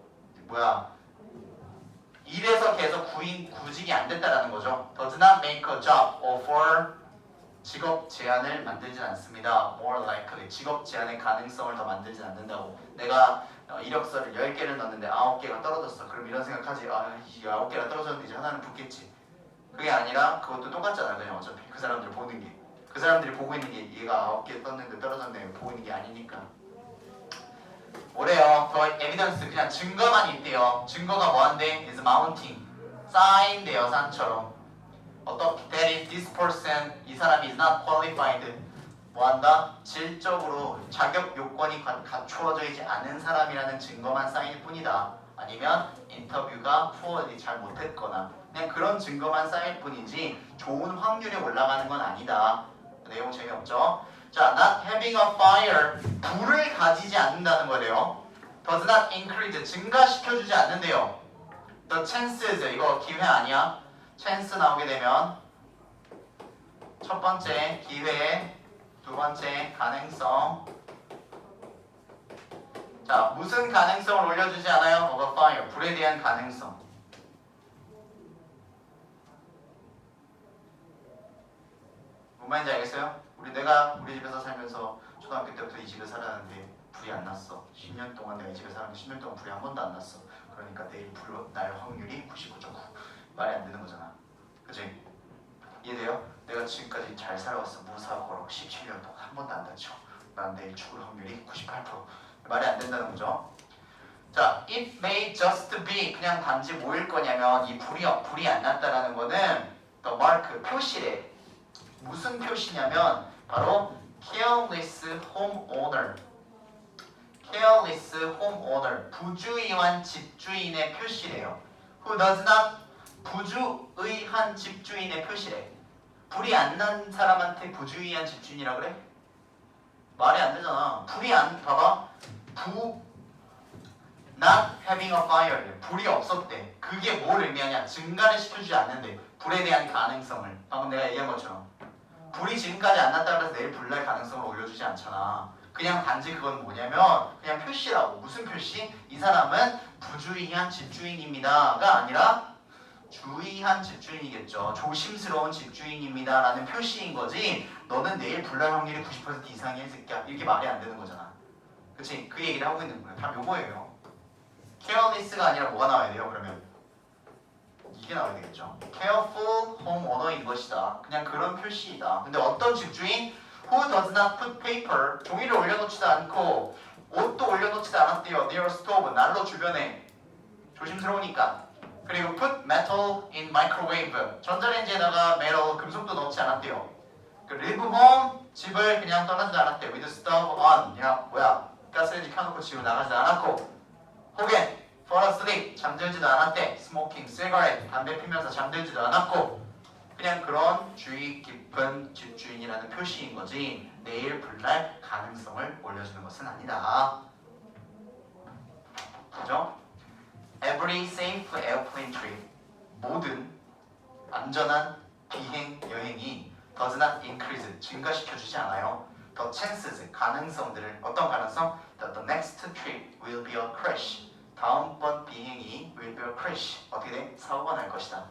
일에서 계속 구직이 안 됐다라는 거죠. does not make a job offer 직업 제한을 만들지 않습니다. more likely 직업 제한의 가능성을 더 만들지 않는다고. 내가 이력서를 10개를 넣었는데 9개가 떨어졌어. 그럼 이런 생각하지. 이 9개가 떨어졌는데 이제 하나는 붙겠지. 그게 아니라 그것도 똑같잖아. 그냥 어차피 그 사람들 보는 게. 그 사람들이 보고 있는 게 얘가 9개 떴는데 떨어졌네. 보고 있는 게 아니니까. 뭐래요? 더 에비던스 그냥 증거만 있대요. 증거가 뭐한데? is mounting. 쌓인대요. 산처럼. 어떻게 that is this person 이 사람이 is not qualified 뭐한다? 질적으로 자격 요건이 갖추어져 있지 않은 사람이라는 증거만 쌓일 뿐이다. 아니면 인터뷰가 poorly 잘 못했거나 그냥 그런 증거만 쌓일 뿐이지 좋은 확률이 올라가는 건 아니다. 내용 재미없죠? 자, not having a fire 불을 가지지 않는다는 거래요. does not increase 증가시켜주지 않는데요. the chances 이거 기회 아니야? chance 나오게 되면 첫 번째 기회, 두 번째 가능성. 자, 무슨 가능성을 올려주지 않아요? of a fire 불에 대한 가능성. 뭔 말인지 알겠어요? 내가 우리 집에서 살면서 초등학교 때부터 이 집에 살았는데 불이 안 났어. 10년 동안 내가 이 집에 살았는데 10년 동안 불이 한 번도 안 났어. 그러니까 내일 불 날 확률이 99.9. 말이 안 되는 거잖아. 그치? 이해돼요? 내가 지금까지 잘 살아왔어. 무사고로 17년 동안 한 번도 안 다쳐. 난 내일 죽을 확률이 98%. 말이 안 된다는 거죠. 자, it may just be 그냥 단지 뭐일 거냐면 이 불이 안 났다라는 거는 the mark 표시래. 무슨 표시냐면 바로 careless homeowner. careless homeowner 부주의한 집주인의 표시래요. who does not 부주의한 집주인의 표시래. 불이 안 난 사람한테 부주의한 집주인이라 그래? 말이 안 되잖아. 봐봐. not having a fire. 불이 없었대. 그게 뭘 의미하냐? 증가를 시켜주지 않는데. 불에 대한 가능성을. 방금 내가 얘기한 것처럼. 불이 지금까지 안 났다고 해서 내일 불날 가능성을 올려주지 않잖아. 그냥 단지 그건 뭐냐면 그냥 표시라고. 무슨 표시? 이 사람은 부주의한 집주인입니다가 아니라 주의한 집주인이겠죠. 조심스러운 집주인입니다 라는 표시인 거지. 너는 내일 불날 확률이 90% 이상이야 이 새끼야. 이렇게 말이 안 되는 거잖아. 그치? 그 얘기를 하고 있는 거야. 다 요거예요. careless가 아니라 뭐가 나와야 돼요? 그러면 이게 나와야 되겠죠. careful homeowner인 것이다. 그냥 그런 표시이다. 근데 어떤 집주인? who does not put paper 종이를 올려놓지도 않고 옷도 올려놓지도 않았대요. near stove 난로 주변에 조심스러우니까. 그리고 put metal in microwave 전자레인지에다가 metal 금속도 넣지 않았대요. live home 집을 그냥 떠나지도 않았대요. with stove on 그냥 가스레인지 켜놓고 집을 나가지도 않았고 혹은 fall asleep 잠들지도 않았대. smoking cigarette 담배 피면서 잠들지도 않았고 그냥 그런 주의 깊은 집주인이라는 표시인 거지 내일 불날 가능성을 올려주는 것은 아니다. 그죠? Every safe airplane trip 모든 안전한 비행 여행이 does not increase 증가시켜주지 않아요. The chances 가능성들을 어떤 가능성? That the next trip will be a crash 다음번 비행이 will be a crash 어떻게 돼? 사고가 날 것이다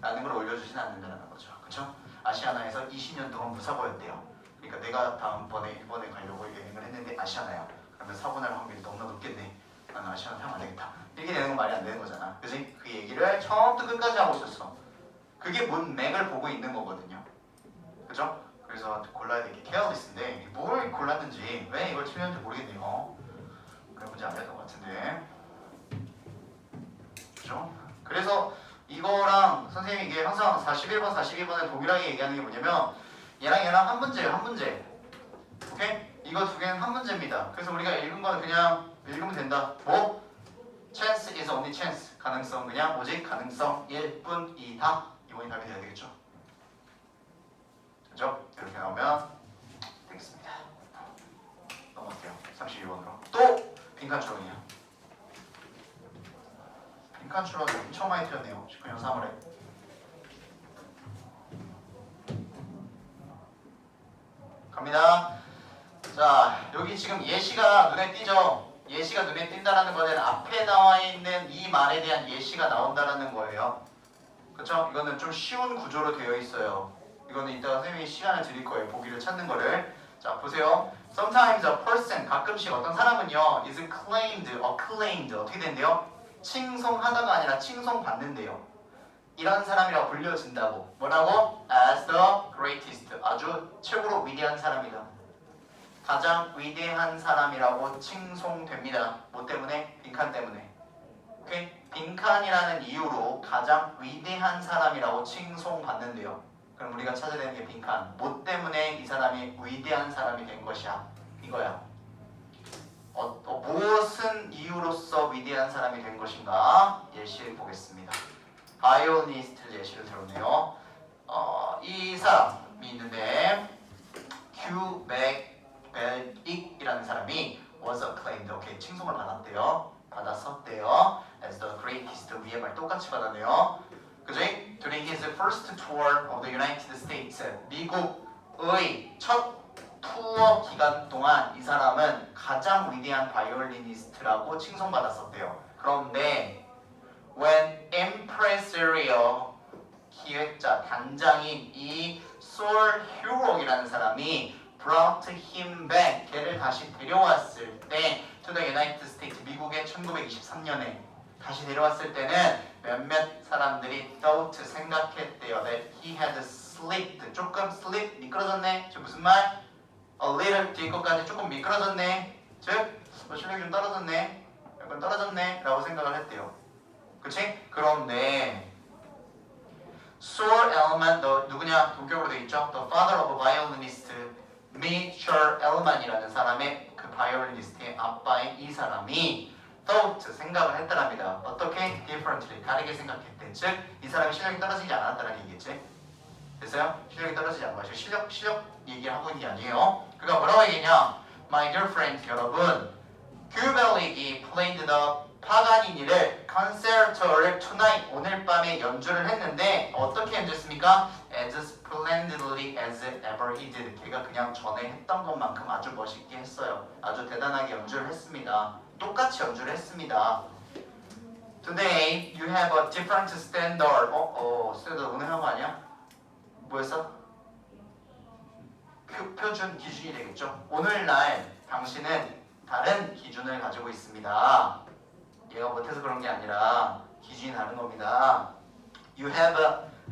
라는 걸 올려주진 않는다는 거죠. 그쵸? 아시아나에서 20년 동안 무사고였대요. 그러니까 내가 다음번에 일본에 가려고 여행을 했는데 아시아나야. 그러면 사고 날 확률이 너무나 높겠네. 나는 아시아나 타면 안 되겠다. 이렇게 되는 건 말이 안 되는 거잖아. 그지? 그 얘기를 처음부터 끝까지 하고 있었어. 그게 문맥을 보고 있는 거거든요. 그죠? 그래서 골라야 될 게 careless인데 뭘 골랐는지 왜 이걸 틀렸는지 모르겠네요. 그런 문제 아니었던 것 같은데. 그죠? 그래서 이거랑 선생님이 이게 항상 41번, 42번에 동일하게 얘기하는 게 뭐냐면 얘랑 한 문제예요. 한 문제. 오케이? 이거 두 개는 한 문제입니다. 그래서 우리가 읽은 건 그냥 읽으면 된다. 뭐? chance is only chance. 가능성 그냥 오직 가능성 1뿐이다. 이번이 답이 돼야 되겠죠? 그죠? 이렇게 나오면 되겠습니다. 넘어갈게요. 32번으로. 또 빈칸 추론이야. 빈칸 추론 엄청 많이 틀렸네요. 19년 3월에. 갑니다. 자, 여기 지금 예시가 눈에 띄죠? 예시가 눈에 띈다는 거는 앞에 나와 있는 이 말에 대한 예시가 나온다는 거예요. 그쵸? 이거는 좀 쉬운 구조로 되어 있어요. 이거는 이따가 선생님이 시간을 드릴 거예요. 보기를 찾는 거를. 자, 보세요. Sometimes a person, 가끔씩 어떤 사람은요 is claimed, acclaimed 어떻게 된대요? 칭송하다가 아니라 칭송받는데요. 이런 사람이라고 불려진다고. 뭐라고? As the greatest, 아주 최고로 위대한 사람이다. 가장 위대한 사람이라고 칭송됩니다. 뭐 때문에? 빈칸 때문에. 오케이? 빈칸이라는 이유로 가장 위대한 사람이라고 칭송받는데요. 그럼 우리가 찾아야 되는 게 빈칸. 뭐 때문에 이 사람이 위대한 사람이 된 것이야? 이거야. 무엇은 이유로서 위대한 사람이 된 것인가? 예시를 보겠습니다. 바이올리니스트 예시를 들었네요. 이 사람이 있는데 큐 맥벨익이라는 사람이 was acclaimed. 오케이, 칭송을 받았었대요. as the greatest. 위에 말 똑같이 받았네요. 그지? During his first tour of the United States, 미국의 첫 투어 기간 동안 이 사람은 가장 위대한 바이올리니스트라고 칭송받았었대요. 그런데 when impresario 기획자 단장인 이 솔 휴록이라는 사람이 brought him back 걔를 다시 데려왔을 때 to the United States 미국에 1923년에 다시 데려왔을 때는 몇몇 사람들이 thought 생각했대요 that he had slipped 조금 slip 미끄러졌네. 저 무슨 말? a little 뒤에 것까지 조금 미끄러졌네. 즉 실력이 좀 떨어졌네. 약간 떨어졌네 라고 생각을 했대요. 그치? 그런데 Sir Elman 누구냐? 동격으로 되어 있죠. The father of a violinist Mitchell Elman이라는 사람의 그 바이올리니스트의 아빠인 이 사람이 thought 생각을 했더랍니다. 어떻게? differently 다르게 생각했대. 즉 이 사람이 실력이 떨어지지 않았다는 얘기겠지. 됐어요? 실력이 떨어지지 않은 거야. 실력 얘기를 하고 있는 게 아니에요. 그가 뭐라고 얘기했냐? My dear friend 여러분, 큐벨릭이 played the 파가니니를 concerto를 tonight 오늘 밤에 연주를 했는데 어떻게 연주했습니까? As splendidly as ever he did. 걔가 그냥 전에 했던 것만큼 아주 멋있게 했어요. 아주 대단하게 연주를 했습니다. 똑같이 연주를 했습니다. Today you have a different standard. 스탠더드 오늘 한 거 아니야? 뭐였어? 표준 기준이 되겠죠. 오늘날 당신은 다른 기준을 가지고 있습니다. 얘가 못해서 그런 게 아니라 기준이 다른 겁니다. You have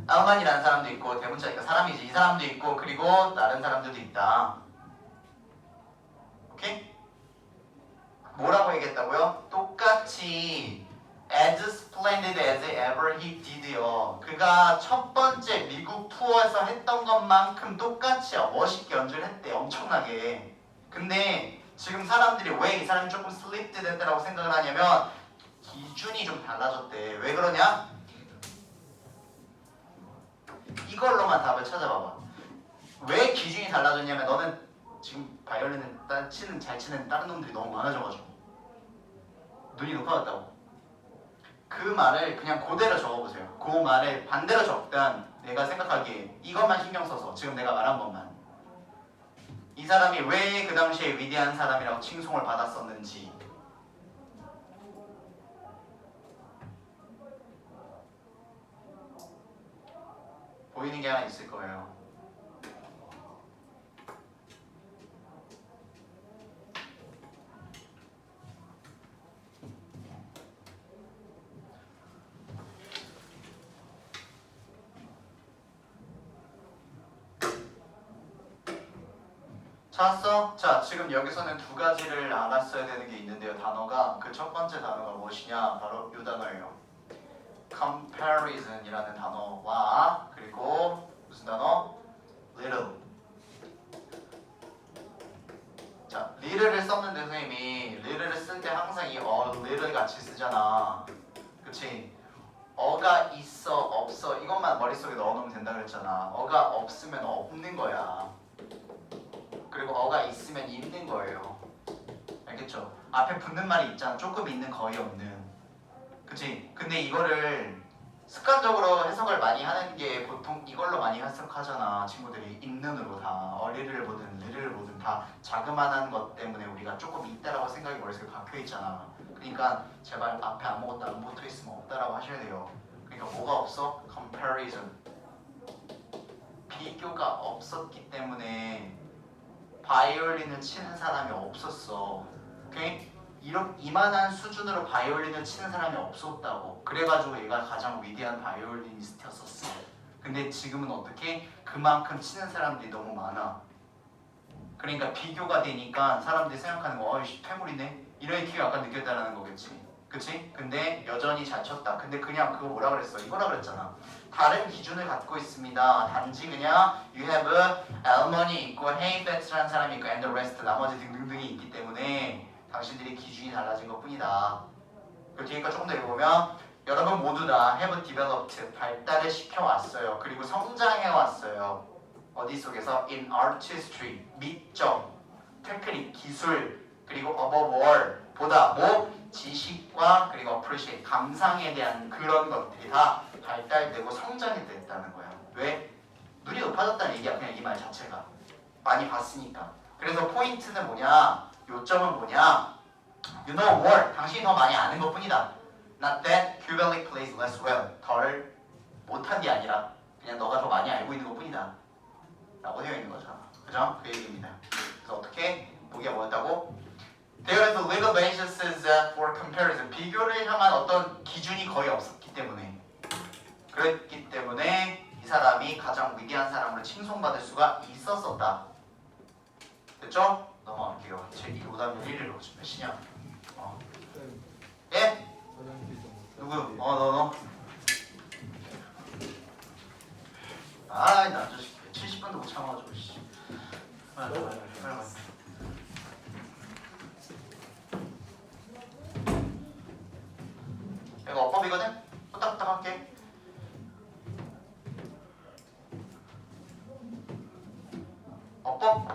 알만이라는 사람도 있고 대문자니까 사람이지. 이 사람도 있고 그리고 다른 사람들도 있다. 오케이? 뭐라고 얘기했다고요? 똑같이 as splendid as ever he did요. 그가 첫 번째 미국 투어에서 했던 것만큼 똑같이 멋있게 연주를 했대. 엄청나게. 근데 지금 사람들이 왜 이 사람이 조금 슬립드 됐다라고 생각을 하냐면 기준이 좀 달라졌대. 왜 그러냐? 이걸로만 답을 찾아봐봐. 왜 기준이 달라졌냐면 너는 지금 바이올린을 잘 치는 다른 놈들이 너무 많아져가지고 눈이 높아졌다고. 그 말을 그냥 그대로 적어보세요. 그 말을 반대로 적단 내가 생각하기에 이것만 신경 써서 지금 내가 말한 것만 이 사람이 왜 그 당시에 위대한 사람이라고 칭송을 받았었는지 보이는 게 하나 있을 거예요. 찾았어? 자, 지금 여기서는 두 가지를 알았어야 되는 게 있는데요. 단어가 그 첫 번째 단어가 무엇이냐? 바로 이 단어예요. comparison이라는 단어와 그리고 무슨 단어? little. 자, little를 썼는데 선생님이 little를 쓸 때 항상 이 little 같이 쓰잖아. 그치? 어가 있어 없어 이것만 머릿속에 넣어놓으면 된다 그랬잖아. 어가 없으면 없는 거야. 그리고 어가 있으면 있는 거예요. 알겠죠? 앞에 붙는 말이 있잖아. 조금 있는 거의 없는. 그치? 근데 이거를 습관적으로 해석을 많이 하는 게 보통 이걸로 많이 해석하잖아. 친구들이 있는으로 다 어리를 보든 느를 보든 다 자그마한 것 때문에 우리가 조금 있다라고 생각이 머릿속에 박혀있잖아. 그러니까 제발 앞에 아무것도 안 붙어있으면 없다라고 하셔야 돼요. 그러니까 뭐가 없어? comparison. 비교가 없었기 때문에 바이올린을 치는 사람이 없었어. 오케이? 이만한 수준으로 바이올린을 치는 사람이 없었다고. 그래가지고 얘가 가장 위대한 바이올리니스트였었어. 근데 지금은 어떻게? 그만큼 치는 사람들이 너무 많아. 그러니까 비교가 되니까 사람들이 생각하는 거 어이씨 퇴물이네 이런 느낌이 약간 느꼈다는 거겠지. 그치? 근데 여전히 잘 쳤다. 근데 그냥 그거 뭐라 그랬어? 이거라 그랬잖아. 다른 기준을 갖고 있습니다. 단지 그냥 you have Almon이 있고 Hey Fats라는 사람이 있고 and the rest 나머지 등등등이 있기 때문에 당신들이 기준이 달라진 것 뿐이다. 그 뒤에가 조금 더 읽어보면 여러분 모두 다 have developed 발달을 시켜왔어요. 그리고 성장해왔어요. 어디 속에서? in artistry 미적, 테크닉, 기술 그리고 above all 보다 뭐? 지식과 그리고 appreciate 감상에 대한 그런 것들이 다 발달되고 성장이 됐다는 거야. 왜? 눈이 높아졌다는 얘기야. 그냥 이 말 자체가 많이 봤으니까. 그래서 포인트는 뭐냐? 요점은 뭐냐? You know more. 당신이 더 많이 아는 것뿐이다. Not that Kubelik plays less well. 덜 못한 게 아니라 그냥 너가 더 많이 알고 있는 것뿐이다. 라고 되어 있는 거죠. 그죠? 그 얘기입니다. 그래서 어떻게 보기가 뭐였다고? There is a legal basis for comparison. 비교를 향한 어떤 기준이 거의 없었기 때문에 그랬기 때문에 이 사람이 가장 위대한 사람으로 칭송받을 수가 있었었다. 됐죠? 넘어갈게요. 제2 5단면 1일로 지금 몇 시냐? 예? 누구? 너. 아이 나 아저씨 70분도 못 참아가지고 씨. 빨리. 이거 어법이거든? 후딱후딱 할게. 어법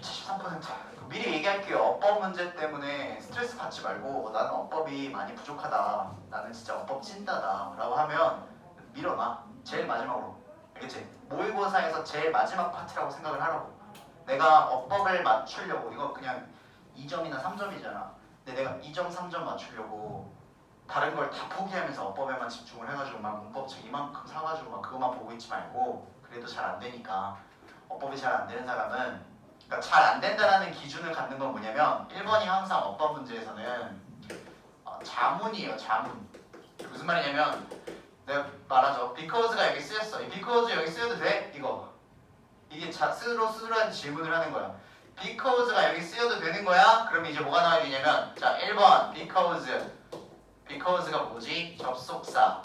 73%. 미리 얘기할게요. 어법 문제 때문에 스트레스 받지 말고 나는 어법이 많이 부족하다. 나는 진짜 어법 찐다다. 라고 하면 밀어놔. 제일 마지막으로. 알겠지? 모의고사에서 제일 마지막 파트라고 생각을 하라고. 내가 어법을 맞추려고 이거 그냥 2점이나 3점이잖아. 근데 내가 2점, 3점 맞추려고 다른 걸 다 포기하면서 어법에만 집중을 해가지고 막 문법책 이만큼 사가지고 막 그것만 보고 있지 말고 그래도 잘 안 되니까 어법이 잘 안 되는 사람은 그러니까 잘 안 된다라는 기준을 갖는 건 뭐냐면 1번이 항상 어법 문제에서는 자문이에요. 자문. 무슨 말이냐면 내가 말하죠. because가 여기 쓰였어. 이 because 여기 쓰여도 돼? 이게 스스로한테 질문을 하는 거야. because가 여기 쓰여도 되는 거야? 그러면 이제 뭐가 나와야 되냐면 자 1번 because가 뭐지? 접속사.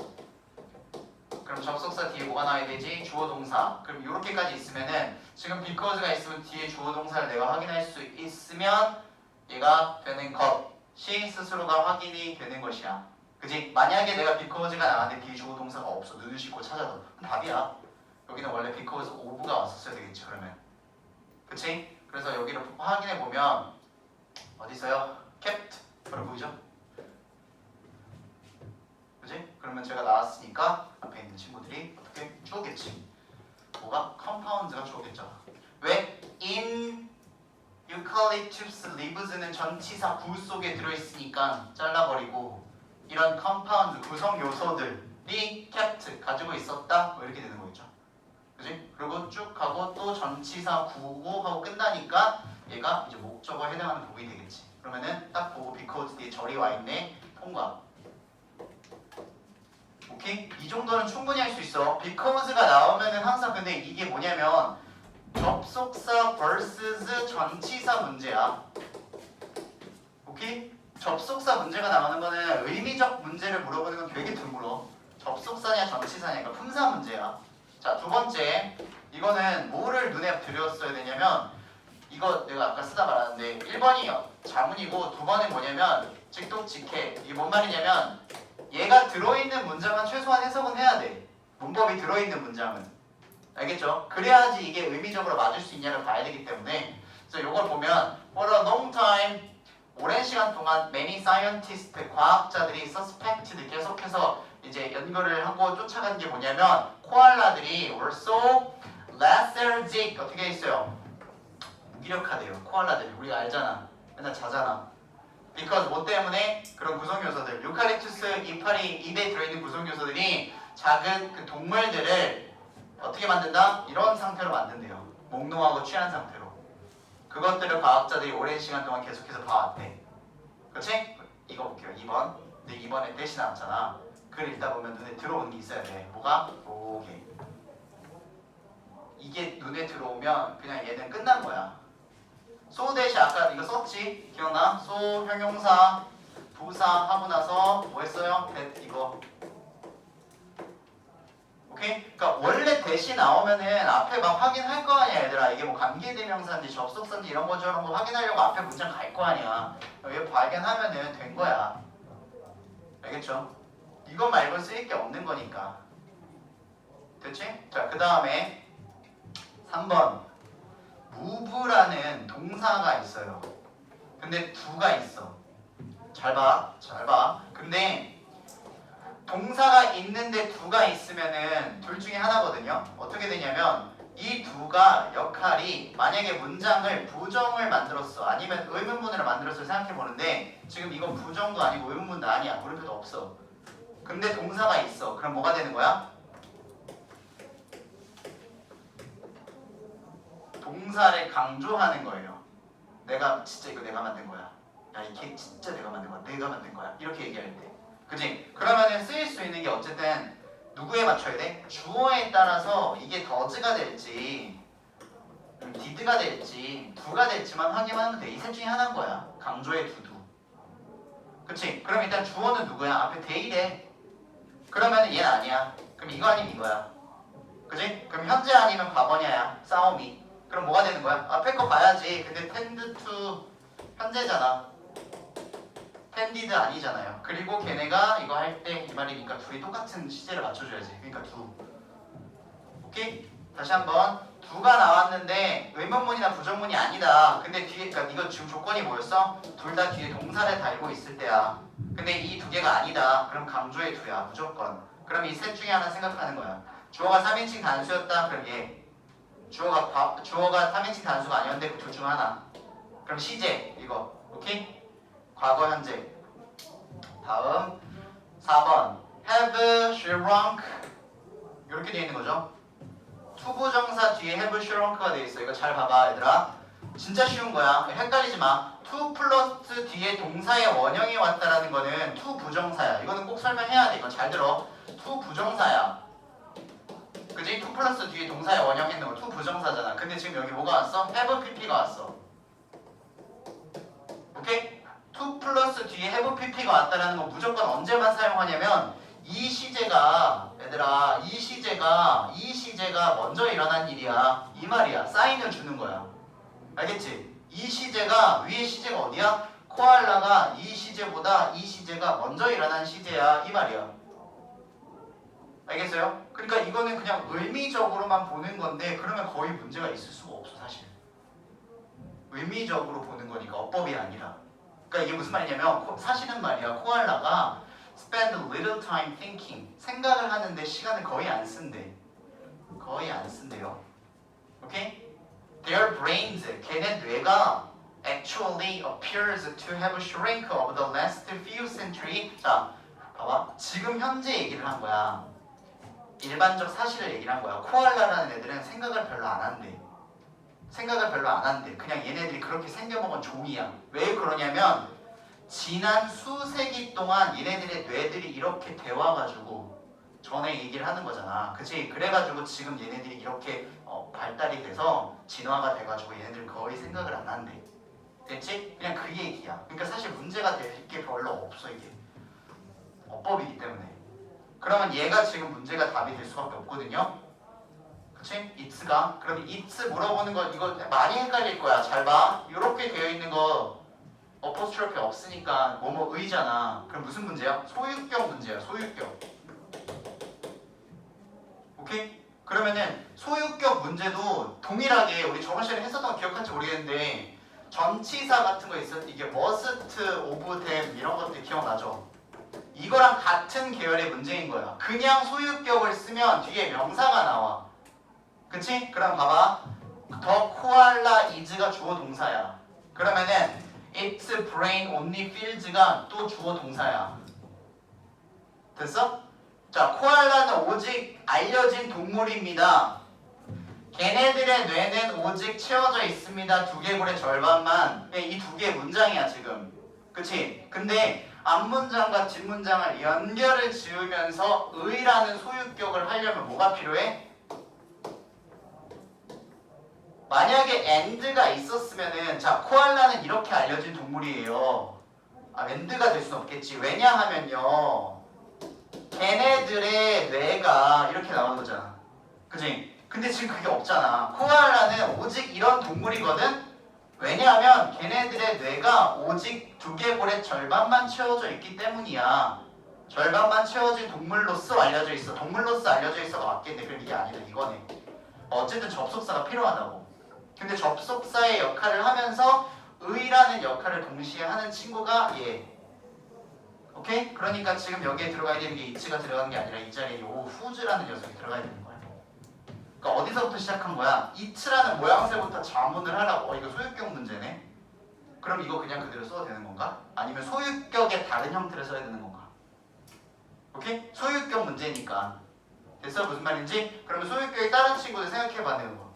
그럼 접속사 뒤에 뭐가 나와야 되지? 주어 동사. 그럼 이렇게까지 있으면은 지금 because가 있으면 뒤에 주어 동사를 내가 확인할 수 있으면 얘가 되는 것이 스스로가 확인이 되는 것이야. 그지? 만약에 내가 because가 나왔는데 뒤에 주어 동사가 없어. 눈을 씻고 찾아도 그럼 답이야. 여기는 원래 because of가 왔었어야 되겠지 그러면. 그치? 그래서 여기를 확인해 보면 어디 있어요? kept. 바로 보이죠? 그지? 그러면 제가 나왔으니까 앞에 있는 친구들이 어떻게 주어겠지? 뭐가? compound가 주어겠죠. 왜? in eucalyptus leaves는 전치사 구 속에 들어있으니까 잘라버리고 이런 compound 구성 요소들이 kept 가지고 있었다 뭐 이렇게 되는 거겠죠. 그지? 그리고 쭉 가고 또 전치사 구고 하고 끝나니까 얘가 이제 목적어에 해당하는 부분이 되겠지. 그러면은 딱 보고 because 뒤에 절이 와 있네. 통과. 오케이? 이 정도는 충분히 할 수 있어. because가 나오면은 항상 근데 이게 뭐냐면 접속사 vs 전치사 문제야. 오케이? 접속사 문제가 나오는 거는 의미적 문제를 물어보는 건 되게 드물어. 접속사냐 전치사냐 그러니까 품사 문제야. 자, 두 번째 이거는 뭐를 눈에 들였어야 되냐면 이거 내가 아까 쓰다 말았는데 1번이 자문이고 2번은 뭐냐면 직독직해. 이게 뭔 말이냐면 얘가 들어있는 문장은 최소한 해석은 해야 돼. 문법이 들어있는 문장은. 알겠죠? 그래야지 이게 의미적으로 맞을 수 있냐를 봐야 되기 때문에 그래서 이걸 보면 For a long time 오랜 시간 동안 many scientists 과학자들이 suspected 계속해서 이제 연구를 하고 쫓아간 게 뭐냐면 코알라들이 were so lethargic 어떻게 있어요? 무기력하대요. 코알라들이 우리가 알잖아. 맨날 자잖아. because 뭐 때문에 그런 구성 요소들 유칼립투스 이파리 입에 들어있는 구성 요소들이 작은 그 동물들을 어떻게 만든다? 이런 상태로 만든대요. 목노하고 취한 상태로. 그것들을 과학자들이 오랜 시간 동안 계속해서 봐왔대. 그렇지? 이거 볼게요. 2번. 근데 2번에 대시 나왔잖아. 글 읽다 보면 눈에 들어오는 게 있어야 돼. 뭐가? 이게 눈에 들어오면 그냥 얘는 끝난 거야. 소 대신 아까 이거 썼지? 기억나? 소 형용사 부사 하고 나서 뭐 했어요? 이거 오케이? 그러니까 원래 대시 나오면은 앞에 막 확인할 거 아니야 얘들아. 이게 뭐 관계대명사인지 접속사인지 이런 거 저런 거 확인하려고 앞에 문장 갈 거 아니야. 여기 발견하면은 된 거야. 알겠죠? 이거 말고 쓰일 게 없는 거니까. 됐지? 자, 그 다음에 3번 move라는 동사가 있어요. 근데 두가 있어. 잘 봐. 잘 봐. 근데 동사가 있는데 두가 있으면은 둘 중에 하나거든요. 어떻게 되냐면 이 두가 역할이 만약에 문장을 부정을 만들었어 아니면 의문문으로 만들었어 생각해 보는데 지금 이건 부정도 아니고 의문문도 아니야. 물음표도 없어. 근데 동사가 있어. 그럼 뭐가 되는 거야? 동사를 강조하는 거예요. 내가 진짜 이거 내가 만든 거야. 야 이게 진짜 내가 만든 거야. 내가 만든 거야. 이렇게 얘기할 때. 그치? 그러면은 쓰일 수 있는 게 어쨌든 누구에 맞춰야 돼? 주어에 따라서 이게 더즈가 될지 디드가 될지 두가 될지만 확인하면 돼. 이 셋 중에 하나인 거야. 강조의 두두. 그치? 그럼 일단 주어는 누구야? 앞에 데이래. 그러면은 얘는 아니야. 그럼 이거 아니면 이거야. 그치? 그럼 현재 아니면 과거냐야. 싸움이. 그럼 뭐가 되는 거야? 앞에 거 봐야지. 근데 tend to 현재잖아. 텐디드 아니잖아요. 그리고 걔네가 이거 할 때 이 말이니까 둘이 똑같은 시제를 맞춰줘야지. 그러니까 두. 오케이? 다시 한번 두가 나왔는데 의문문이나 부정문이 아니다. 근데 뒤에 그러니까 이거 지금 조건이 뭐였어? 둘 다 뒤에 동사를 달고 있을 때야. 근데 이 두 개가 아니다. 그럼 강조의 두야. 무조건. 그럼 이 셋 중에 하나 생각하는 거야. 주어가 3인칭 단수였다. 그럼 얘. 주어가 3인칭 단수가 아니었는데 그 둘 중 하나. 그럼 시제 이거. 오케이? 과거 현재. 다음 4번 have shrunk 이렇게 되어 있는 거죠. 투부정사 뒤에 have shrunk가 되어 있어. 이거 잘 봐봐 얘들아. 진짜 쉬운 거야. 헷갈리지 마. to 플러스 뒤에 동사의 원형이 왔다라는 거는 to 부정사야. 이거는 꼭 설명해야 돼. 이거 잘 들어. to 부정사야. 그지? to 플러스 뒤에 동사의 원형 있는 거 to 부정사잖아. 근데 지금 여기 뭐가 왔어? have pp가 왔어. 오케이? to 플러스 뒤에 have pp가 왔다라는 건 무조건 언제만 사용하냐면 이 시제가 얘들아 이 시제가 먼저 일어난 일이야. 이 말이야. 사인을 주는 거야. 알겠지? 이 시제가 위의 시제가 어디야? 코알라가 이 시제보다 이 시제가 먼저 일어난 시제야. 이 말이야. 알겠어요? 그러니까 이거는 그냥 의미적으로만 보는 건데 그러면 거의 문제가 있을 수가 없어 사실. 의미적으로 보는 거니까 어법이 아니라. 그러니까 이게 무슨 말이냐면 사실은 말이야 코알라가 spend little time thinking 생각을 하는데 시간을 거의 안 쓴대. 거의 안 쓴대요. 오케이? Their brains 걔네 뇌가 actually appears to have shrunk over the last few century. 자 봐봐 지금 현재 얘기를 한 거야. 일반적 사실을 얘기를 한 거야. 코알라라는 애들은 생각을 별로 안 한대. 생각을 별로 안 한대. 그냥 얘네들이 그렇게 생겨먹은 종이야. 왜 그러냐면 지난 수세기 동안 얘네들의 뇌들이 이렇게 되어가지고 전에 얘기를 하는 거잖아. 그치? 그래가지고 지금 얘네들이 이렇게 발달이 돼서 진화가 돼가지고 얘네들 거의 생각을 안 한대. 됐지? 그냥 그 얘기야. 그러니까 사실 문제가 될 게 별로 없어 이게. 어법이기 때문에. 그러면 얘가 지금 문제가 답이 될 수밖에 없거든요. 그치? it's가. 그럼 it's 물어보는 거 이거 많이 헷갈릴 거야. 잘 봐. 이렇게 되어 있는 거 어포스트로피 없으니까 뭐뭐 의잖아. 그럼 무슨 문제야? 소유격 문제야. 소유격. 오케이? 그러면은 소유격 문제도 동일하게 우리 저번 시간에 했었던 거 기억할지 모르겠는데 전치사 같은 거 있었 이게 must, of, them 이런 것들 기억나죠? 이거랑 같은 계열의 문제인 거야. 그냥 소유격을 쓰면 뒤에 명사가 나와. 그치? 그럼 봐봐. The koala is가 주어 동사야. 그러면은 its brain only feels가 또 주어 동사야. 됐어? 자, 코알라는 오직 알려진 동물입니다. 걔네들의 뇌는 오직 채워져 있습니다. 두개골의 절반만. 이 두 개의 문장이야 지금. 그치? 근데 앞문장과 뒷문장을 연결을 지으면서 의라는 소유격을 하려면 뭐가 필요해? 만약에 and가 있었으면은 자 코알라는 이렇게 알려진 동물이에요. and가 될 순 없겠지. 왜냐하면요 걔네들의 뇌가 이렇게 나오는 거잖아. 그지? 근데 지금 그게 없잖아. 코알라는 오직 이런 동물이거든. 왜냐하면 걔네들의 뇌가 오직 두개골의 절반만 채워져 있기 때문이야. 절반만 채워진 동물로서 알려져 있어. 동물로서 알려져 있어가 맞겠네. 그럼 이게 아니다. 이거네. 어쨌든 접속사가 필요하다고. 근데 접속사의 역할을 하면서 의라는 역할을 동시에 하는 친구가 얘. 오케이? 그러니까 지금 여기에 들어가야 되는 게 이츠가 들어가는 게 아니라 이 자리에 요 후즈라는 녀석이 들어가야 되는 거야. 그러니까 어디서부터 시작한 거야? 이츠라는 모양새부터 자문을 하라고. 이거 소유격 문제네. 그럼 이거 그냥 그대로 써도 되는 건가? 아니면 소유격의 다른 형태를 써야 되는 건가? 오케이? 소유격 문제니까. 됐어? 무슨 말인지? 그러면 소유격의 다른 친구들 생각해봐 되는 거.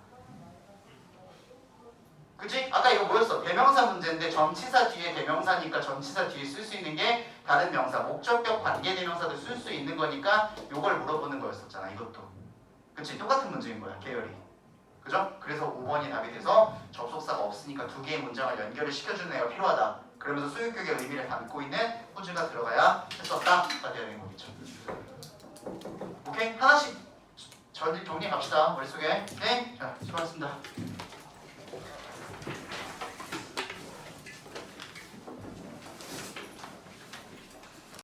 그치? 아까 이거 뭐였어? 대명사 문제인데 전치사 뒤에 대명사니까 전치사 뒤에 쓸 수 있는 게 다른 명사, 목적격 관계 대명사도 쓸 수 있는 거니까 요걸 물어보는 거였었잖아. 이것도. 그치? 똑같은 문제인 거야. 계열이. 그죠? 그래서 5번이 답이 돼서 접속사가 없으니까 두 개의 문장을 연결을 시켜주는 애가 필요하다. 그러면서 소유격의 의미를 담고 있는 후즈가 들어가야 했었다가 되어야 되는 거겠죠. 오케이? 하나씩 정리 갑시다. 머릿속에. 오케이? 자, 수고하셨습니다.